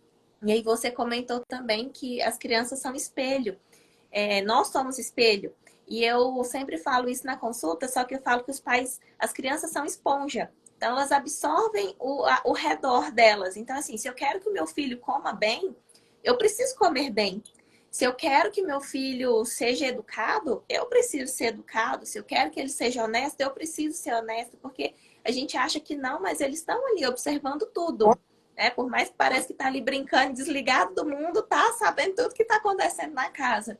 E aí você comentou também que as crianças são espelho. Nós somos espelho. E eu sempre falo isso na consulta, só que eu falo que as crianças são esponja. Então, elas absorvem o redor delas. Então, assim, se eu quero que o meu filho coma bem, eu preciso comer bem. Se eu quero que meu filho seja educado, eu preciso ser educado. Se eu quero que ele seja honesto, eu preciso ser honesto. Porque a gente acha que não, mas eles estão ali observando tudo. Né? Por mais que pareça que está ali brincando, desligado do mundo, tá sabendo tudo que está acontecendo na casa.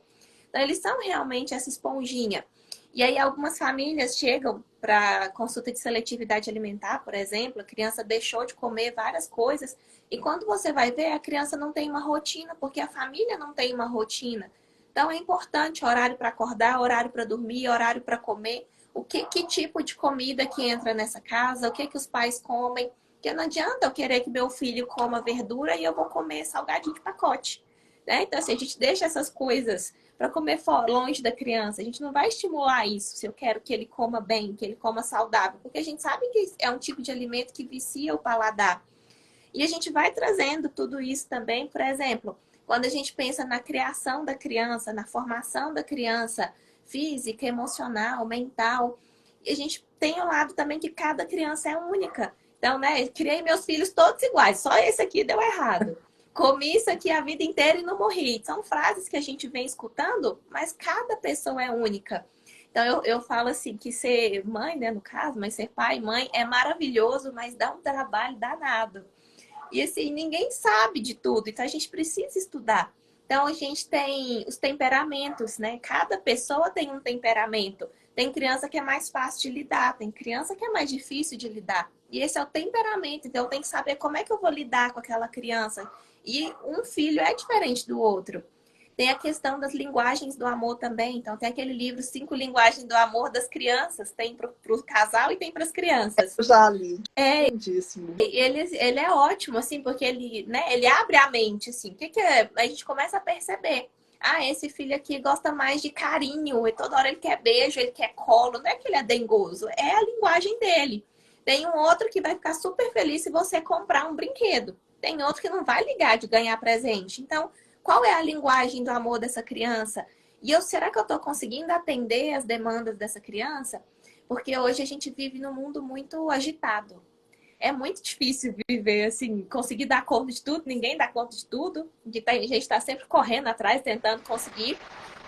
Então, eles são realmente essa esponjinha. E aí, algumas famílias chegam para consulta de seletividade alimentar, por exemplo, a criança deixou de comer várias coisas, e quando você vai ver, a criança não tem uma rotina, porque a família não tem uma rotina. Então, é importante horário para acordar, horário para dormir, horário para comer, que tipo de comida que entra nessa casa, o que os pais comem. Porque não adianta eu querer que meu filho coma verdura e eu vou comer salgadinho de pacote. Né? Então, assim, a gente deixa essas coisas para comer longe da criança. A gente não vai estimular isso se eu quero que ele coma bem, que ele coma saudável, porque a gente sabe que é um tipo de alimento que vicia o paladar. E a gente vai trazendo tudo isso também, por exemplo, quando a gente pensa na criação da criança, na formação da criança física, emocional, mental, e a gente tem o lado também que cada criança é única. Então, né, criei meus filhos todos iguais, só esse aqui deu errado. Comi isso aqui a vida inteira e não morri. São frases que a gente vem escutando, mas cada pessoa é única. Então, eu falo assim, que ser mãe, né, no caso, mas ser pai e mãe é maravilhoso, mas dá um trabalho danado. E assim, ninguém sabe de tudo, então a gente precisa estudar. Então, a gente tem os temperamentos, né? Cada pessoa tem um temperamento. Tem criança que é mais fácil de lidar, tem criança que é mais difícil de lidar. E esse é o temperamento, então eu tenho que saber como é que eu vou lidar com aquela criança. E um filho é diferente do outro. Tem a questão das linguagens do amor também. Então, tem aquele livro 5 Linguagens do Amor das Crianças. Tem para o casal e tem para as crianças. Eu já li. É, Lindíssimo. ele é ótimo, assim, porque ele, né, ele abre a mente, assim. O que é? A gente começa a perceber. Ah, esse filho aqui gosta mais de carinho, e toda hora ele quer beijo, ele quer colo. Não é que ele é dengoso, é a linguagem dele. Tem um outro que vai ficar super feliz se você comprar um brinquedo. Tem outro que não vai ligar de ganhar presente. Então, qual é a linguagem do amor dessa criança? E será que eu estou conseguindo atender as demandas dessa criança? Porque hoje a gente vive num mundo muito agitado. É muito difícil viver assim, conseguir dar conta de tudo, ninguém dá conta de tudo. A gente está sempre correndo atrás, tentando conseguir.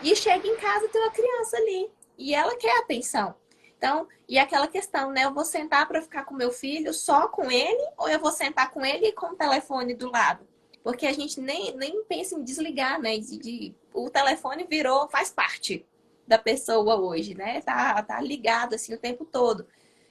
E chega em casa e tem uma criança ali. E ela quer atenção. Então, e aquela questão, né? Eu vou sentar para ficar com meu filho só com ele, ou eu vou sentar com ele e com o telefone do lado? Porque a gente nem pensa em desligar, né? O telefone virou, faz parte da pessoa hoje, né? Tá ligado assim o tempo todo.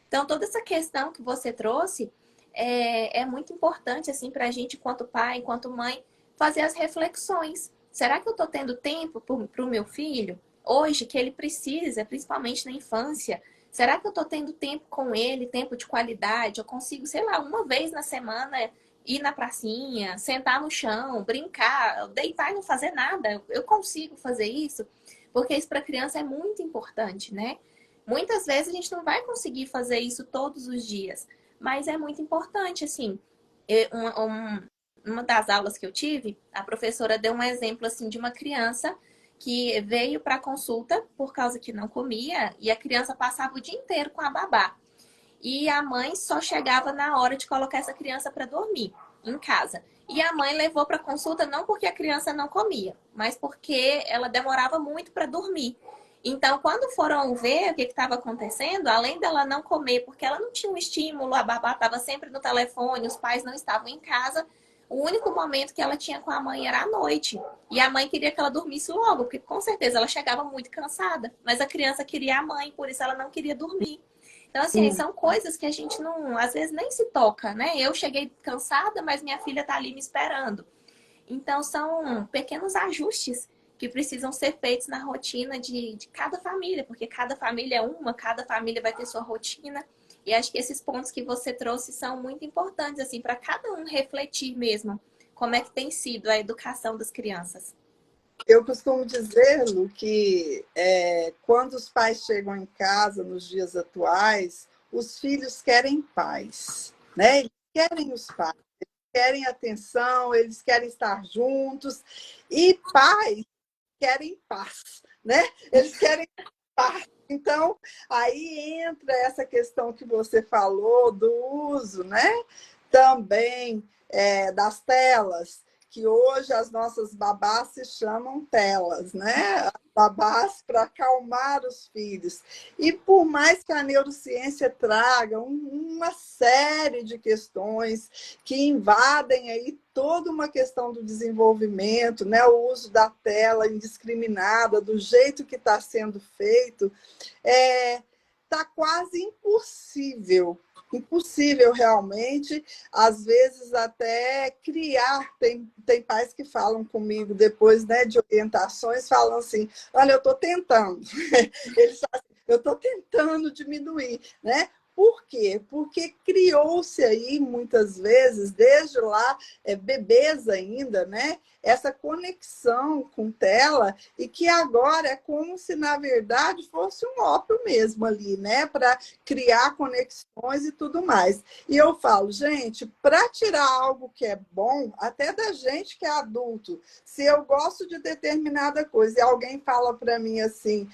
Então, toda essa questão que você trouxe é muito importante, assim, para a gente, enquanto pai, enquanto mãe, fazer as reflexões. Será que eu estou tendo tempo para o meu filho hoje que ele precisa, principalmente na infância? Será que eu estou tendo tempo com ele, tempo de qualidade? Eu consigo, sei lá, uma vez na semana ir na pracinha, sentar no chão, brincar, deitar e não fazer nada? Eu consigo fazer isso? Porque isso para a criança é muito importante, né? Muitas vezes a gente não vai conseguir fazer isso todos os dias, mas é muito importante, assim. Uma das aulas que eu tive, a professora deu um exemplo, assim, de uma criança que veio para consulta por causa que não comia e a criança passava o dia inteiro com a babá. E a mãe só chegava na hora de colocar essa criança para dormir em casa. E a mãe levou para consulta não porque a criança não comia, mas porque ela demorava muito para dormir. Então, quando foram ver o que estava acontecendo, além dela não comer, porque ela não tinha um estímulo, a babá estava sempre no telefone, os pais não estavam em casa, o único momento que ela tinha com a mãe era à noite. E a mãe queria que ela dormisse logo, porque com certeza ela chegava muito cansada. Mas a criança queria a mãe, por isso ela não queria dormir. Então, assim, são coisas que a gente não, às vezes, nem se toca, né? Eu cheguei cansada, mas minha filha tá ali me esperando. Então, são pequenos ajustes que precisam ser feitos na rotina de cada família, porque cada família é uma, cada família vai ter sua rotina. E acho que esses pontos que você trouxe são muito importantes, assim, para cada um refletir mesmo como é que tem sido a educação das crianças. Eu costumo dizer, Lu, que quando os pais chegam em casa nos dias atuais, os filhos querem paz, né? Eles querem os pais, querem atenção, eles querem estar juntos, e pais querem paz, né? Eles querem paz. Então, aí entra essa questão que você falou do uso, né? Também das telas, que hoje as nossas babás se chamam telas, né? Babás para acalmar os filhos. E por mais que a neurociência traga uma série de questões que invadem aí toda uma questão do desenvolvimento, né? O uso da tela indiscriminada, do jeito que está sendo feito, está quase impossível realmente, às vezes até criar. Tem pais que falam comigo depois, né, de orientações, falam assim, olha, eu estou tentando, eles falam assim, eu estou tentando diminuir, né? Por quê? Porque criou-se aí, muitas vezes, desde lá, bebês ainda, né? Essa conexão com tela, e que agora é como se, na verdade, fosse um ópio mesmo ali, né? Para criar conexões e tudo mais. E eu falo, gente, para tirar algo que é bom, até da gente que é adulto, se eu gosto de determinada coisa e alguém fala para mim assim,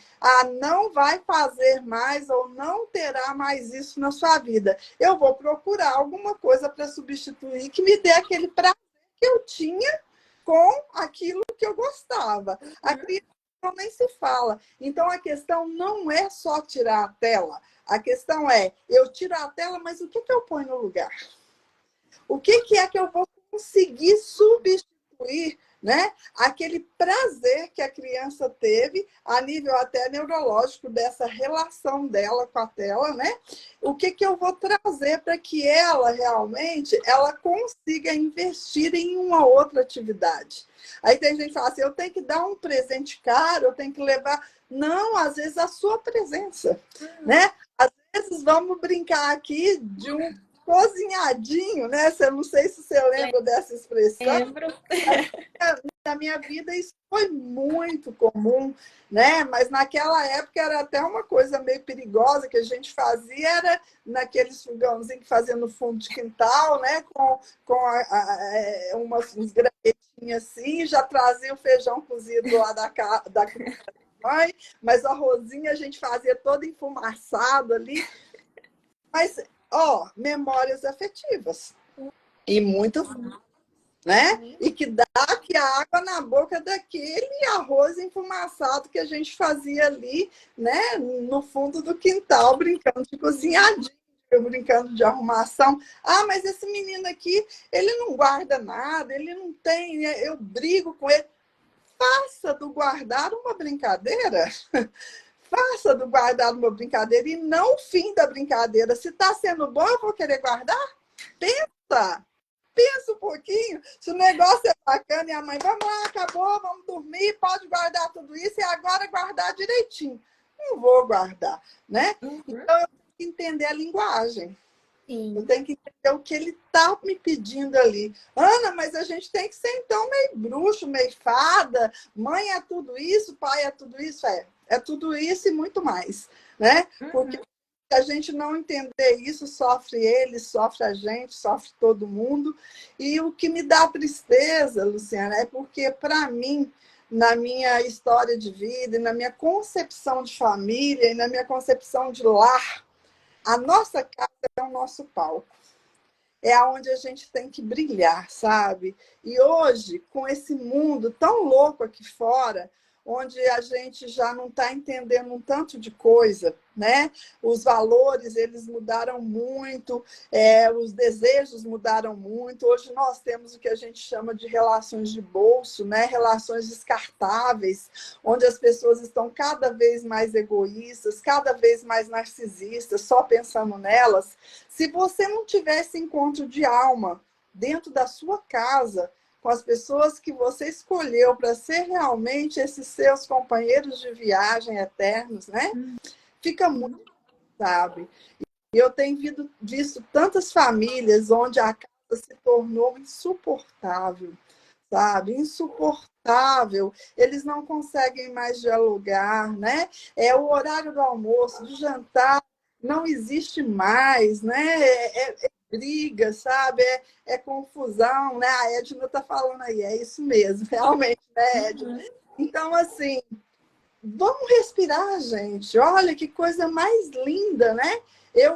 não vai fazer mais ou não terá mais isso na sua vida, eu vou procurar alguma coisa para substituir que me dê aquele prazer que eu tinha com aquilo que eu gostava. A criança nem se fala. Então, a questão não é só tirar a tela. A questão é, eu tiro a tela, mas o que eu ponho no lugar? O que é que eu vou conseguir substituir, né? Aquele prazer que a criança teve a nível até neurológico dessa relação dela com a tela, né? O que eu vou trazer para que ela realmente consiga investir em uma outra atividade? Aí tem gente que fala assim, eu tenho que dar um presente caro, eu tenho que levar... Não, às vezes a sua presença, né? Às vezes vamos brincar aqui de um cozinhadinho, né? Eu não sei se você lembra dessa expressão. Lembro. na minha vida isso foi muito comum, né? Mas naquela época era até uma coisa meio perigosa que a gente fazia, era naqueles fogãozinhos que fazia no fundo de quintal, né? Uns gravetinhos assim, já trazia o feijão cozido lá da mãe, mas o arrozinho a gente fazia todo enfumaçado ali. Mas, ó, memórias afetivas. E muito, né? E que dá que a água na boca daquele arroz enfumaçado que a gente fazia ali, né? No fundo do quintal, brincando de cozinhadinho, brincando de arrumação. Ah, mas esse menino aqui, ele não guarda nada, ele não tem, eu brigo com ele. Faça do guardar uma brincadeira. Faça do guardar uma brincadeira e não o fim da brincadeira. Se está sendo bom, eu vou querer guardar? Pensa! Pensa um pouquinho. Se o negócio é bacana e a mãe, vamos lá, acabou, vamos dormir, pode guardar tudo isso e agora guardar direitinho. Não vou guardar, né? Então, eu tenho que entender a linguagem. Sim. Eu tenho que entender o que ele está me pedindo ali. Ana, mas a gente tem que ser, então, meio bruxo, meio fada. Mãe é tudo isso, pai é tudo isso. É tudo isso e muito mais, né? Porque se a gente não entender isso, sofre ele, sofre a gente, sofre todo mundo. E o que me dá tristeza, Luciana, é porque, para mim, na minha história de vida, na minha concepção de família e na minha concepção de lar, a nossa casa é o nosso palco. É onde a gente tem que brilhar, sabe? E hoje, com esse mundo tão louco aqui fora, onde a gente já não está entendendo um tanto de coisa, né? Os valores, eles mudaram muito, os desejos mudaram muito. Hoje nós temos o que a gente chama de relações de bolso, né? Relações descartáveis, onde as pessoas estão cada vez mais egoístas, cada vez mais narcisistas, só pensando nelas. Se você não tiver esse encontro de alma dentro da sua casa, com as pessoas que você escolheu para ser realmente esses seus companheiros de viagem eternos, né? Fica muito, sabe? E eu tenho visto tantas famílias onde a casa se tornou insuportável, sabe? Insuportável. Eles não conseguem mais dialogar, né? É o horário do almoço, do jantar, não existe mais, né? É briga, sabe? É confusão, né? A Edna está falando aí, é isso mesmo, realmente, né, Edna? Então, assim, vamos respirar, gente. Olha que coisa mais linda, né?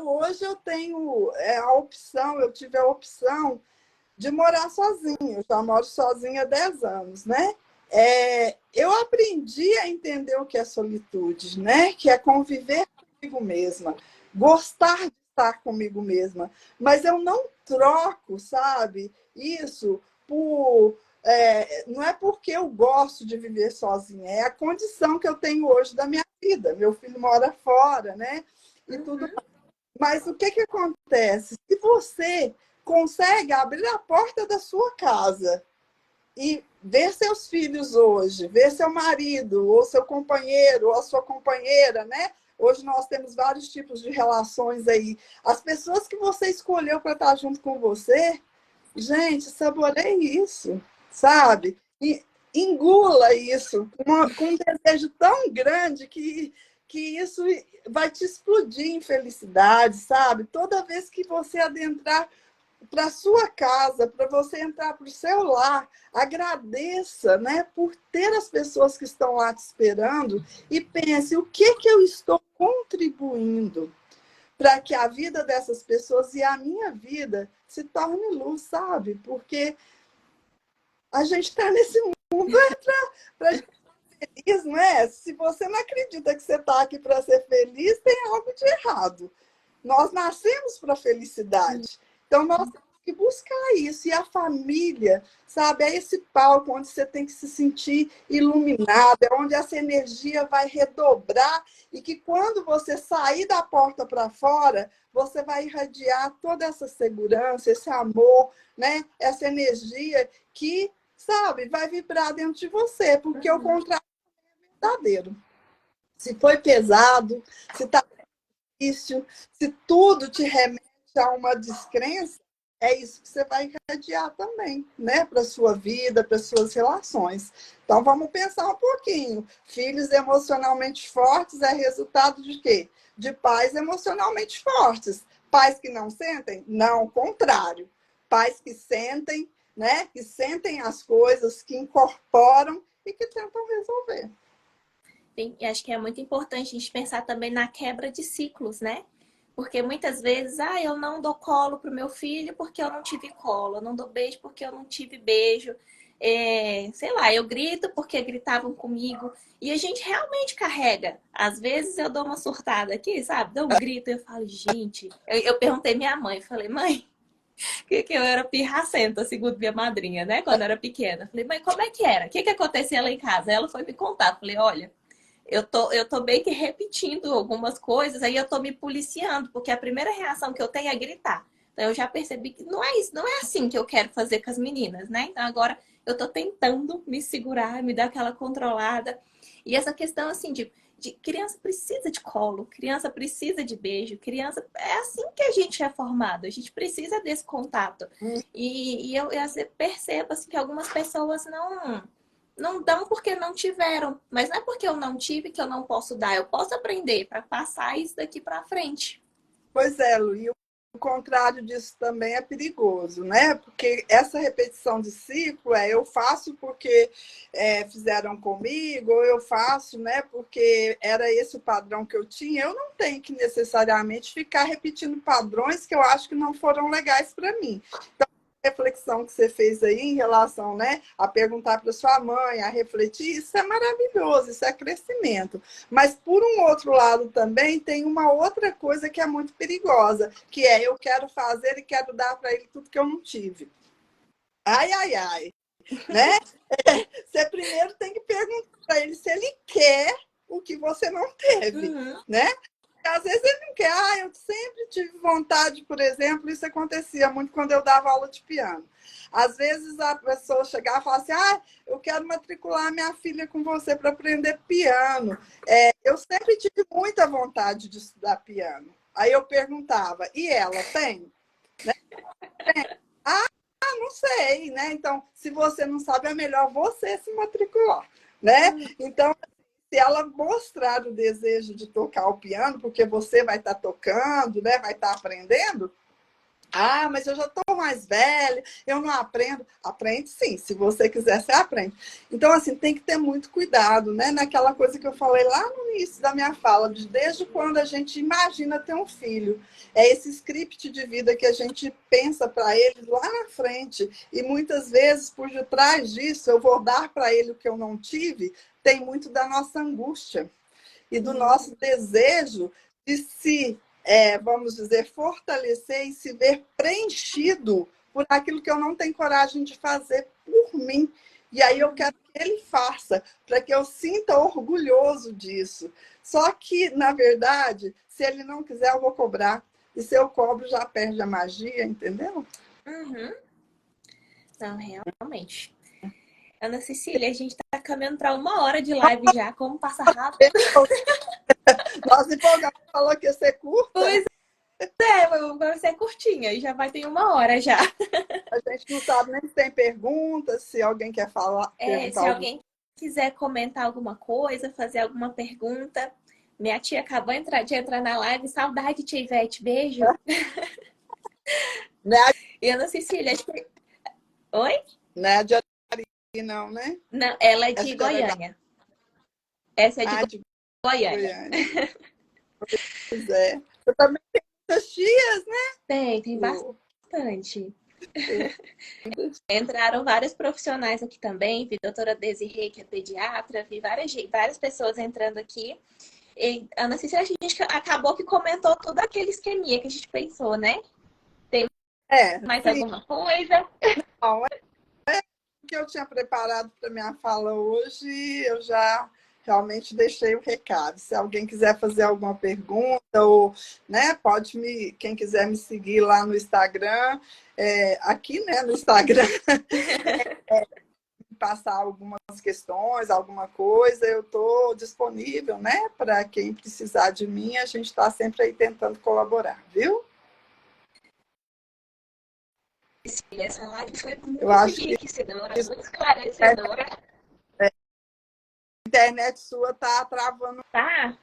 Hoje eu tenho a opção, eu tive a opção de morar sozinha. Eu já moro sozinha há 10 anos, né? Eu aprendi a entender o que é solitude, né? Que é conviver comigo mesma, gostar de estar comigo mesma. Mas eu não troco, sabe? Isso por... não é porque eu gosto de viver sozinha, é a condição que eu tenho hoje da minha vida. Meu filho mora fora, né? E tudo. Mas o que acontece? Se você consegue abrir a porta da sua casa e ver seus filhos hoje, ver seu marido, ou seu companheiro, ou a sua companheira, né? Hoje nós temos vários tipos de relações aí. As pessoas que você escolheu para estar junto com você, gente, saboreie isso, sabe? E engula isso com um desejo tão grande que isso vai te explodir em felicidade, sabe? Toda vez que você adentrar para a sua casa, para você entrar para o seu lar, agradeça, né, por ter as pessoas que estão lá te esperando e pense o que eu estou contribuindo para que a vida dessas pessoas e a minha vida se torne luz, sabe? Porque a gente está nesse mundo para ser feliz, não é? Se você não acredita que você está aqui para ser feliz, tem algo de errado. Nós nascemos para a felicidade. Então, nós temos que buscar isso. E a família, sabe? É esse palco onde você tem que se sentir iluminado, é onde essa energia vai redobrar e que quando você sair da porta para fora, você vai irradiar toda essa segurança, esse amor, né? Essa energia que, sabe, vai vibrar dentro de você, porque o contrário é verdadeiro. Se foi pesado, se está difícil, se tudo te remete a uma descrença, é isso que você vai irradiar também, né? Para a sua vida, para as suas relações. Então, vamos pensar um pouquinho. Filhos emocionalmente fortes é resultado de quê? De pais emocionalmente fortes. Pais que não sentem? Não, o contrário. Pais que sentem, né? Que sentem as coisas, que incorporam e que tentam resolver. E acho que é muito importante a gente pensar também na quebra de ciclos, né? Porque muitas vezes, eu não dou colo pro meu filho porque eu não tive colo, eu não dou beijo porque eu não tive beijo. Sei lá, eu grito porque gritavam comigo. E a gente realmente carrega. Às vezes eu dou uma surtada aqui, sabe? Dou um grito e eu falo, gente. Eu perguntei minha mãe, falei, mãe, que eu era pirracenta, segundo minha madrinha, né? Quando eu era pequena. Falei, mãe, como é que era? O que acontecia lá em casa? Ela foi me contar. Falei, olha. Eu tô meio que repetindo algumas coisas, aí eu tô me policiando, porque a primeira reação que eu tenho é gritar. Então eu já percebi que não é isso, não é assim que eu quero fazer com as meninas, né? Então agora eu tô tentando me segurar, me dar aquela controlada. E essa questão assim de criança precisa de colo, criança precisa de beijo, criança é assim que a gente é formado, a gente precisa desse contato. E eu percebo assim, que algumas pessoas não dão porque não tiveram. Mas não é porque eu não tive que eu não posso dar. Eu posso aprender para passar isso daqui para frente. Pois é, Lu, e o contrário disso também é perigoso, né? Porque essa repetição de ciclo eu faço porque fizeram comigo, ou eu faço, né? Porque era esse o padrão que eu tinha. Eu não tenho que necessariamente ficar repetindo padrões que eu acho que não foram legais para mim. Então, reflexão que você fez aí em relação, né, a perguntar para sua mãe, a refletir, isso é maravilhoso, isso é crescimento. Mas, por um outro lado, também tem uma outra coisa que é muito perigosa, que é eu quero fazer e quero dar para ele tudo que eu não tive. Ai, ai, ai. Né? Você primeiro tem que perguntar para ele se ele quer o que você não teve. Uhum. Né? Às vezes ele não quer. Eu sempre tive vontade, por exemplo, isso acontecia muito quando eu dava aula de piano. Às vezes a pessoa chegava e falava assim, eu quero matricular minha filha com você para aprender piano. Eu sempre tive muita vontade de estudar piano. Aí eu perguntava, e ela tem? Né? Ah, não sei, né? Então, se você não sabe, é melhor você se matricular, né? Então, se ela mostrar o desejo de tocar o piano, porque você vai estar tocando, né? Vai estar aprendendo. Mas eu já estou mais velha, eu não aprendo. Aprende sim, se você quiser, você aprende. Então, assim, tem que ter muito cuidado, né? Naquela coisa que eu falei lá no início da minha fala, desde quando a gente imagina ter um filho. É esse script de vida que a gente pensa para ele lá na frente. E muitas vezes, por detrás disso, eu vou dar para ele o que eu não tive, tem muito da nossa angústia e do nosso desejo de se, vamos dizer, fortalecer e se ver preenchido por aquilo que eu não tenho coragem de fazer por mim. E aí eu quero que ele faça, para que eu sinta orgulhoso disso. Só que, na verdade, se ele não quiser, eu vou cobrar. E se eu cobro, já perde a magia, entendeu? Uhum. Não, realmente. Ana Cecília, a gente tá caminhando para 1 hora de live já. Como passa rápido. Nossa, empolgada falou que ia ser curta. Pois vai ser curtinha e já vai ter 1 hora já. A gente não sabe nem se tem perguntas, se alguém quer falar, perguntar Se alguma alguém quiser comentar alguma coisa, fazer alguma pergunta. Minha tia acabou de entrar na live. Saudade, tia Ivete. Beijo. coisa. Né? E Ana Cecília, oi? Não é de Arari, não, né? Não, ela é Essa de de Araraquara. Goiânia. Essa é de De Goiânia. Goiânia. Pois é. Eu também tenho muitas tias, né? Tem bastante. Entraram vários profissionais aqui também. Vi a doutora Desirê, que é pediatra. Vi várias pessoas entrando aqui. E, Ana Cecília, a gente acabou que comentou todo aquele esqueminha que a gente pensou, né? Tem mais Sim. alguma coisa? Não, o que eu tinha preparado para minha fala hoje, eu já realmente deixei o recado. Se alguém quiser fazer alguma pergunta, ou, né, quem quiser me seguir lá no Instagram, aqui, né, no Instagram, passar algumas questões, alguma coisa, eu estou disponível, né, para quem precisar de mim, a gente está sempre aí tentando colaborar, viu? Cecília, essa live foi Eu muito acho que enriquecedora, muito esclarecedora. a internet sua tá travando Tá?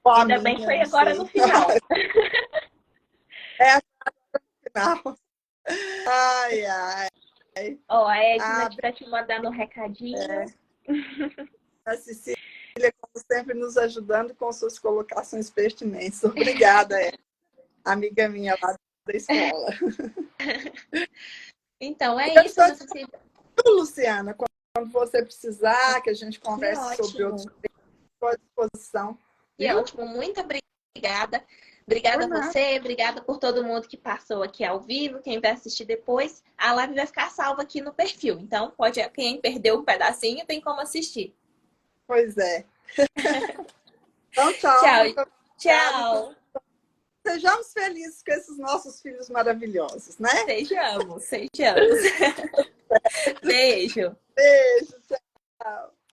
a Ainda bem que minha, foi não agora no sei. final. É final. Ai, ai. Ó, a Edna Ah, tá te mandando um recadinho. a Cecília, como sempre, nos ajudando com suas colocações pertinentes. Obrigada, amiga minha lá da escola. Então, é Eu isso, estou Ana aqui, Cecília. Luciana, quando você precisar, que a gente Que converse sobre outros ótimo. temas, estou à disposição, Que viu? ótimo. Muito obrigada. Por Obrigada a nada. você, obrigada por todo mundo que passou aqui ao vivo, quem vai assistir depois. A live vai ficar salva aqui no perfil. Então, quem perdeu um pedacinho tem como assistir. Pois é. Então, tchau, Tchau. muito obrigada. Tchau. Sejamos felizes com esses nossos filhos maravilhosos, né? Sejamos, sejamos. Beijo. Beijo, tchau.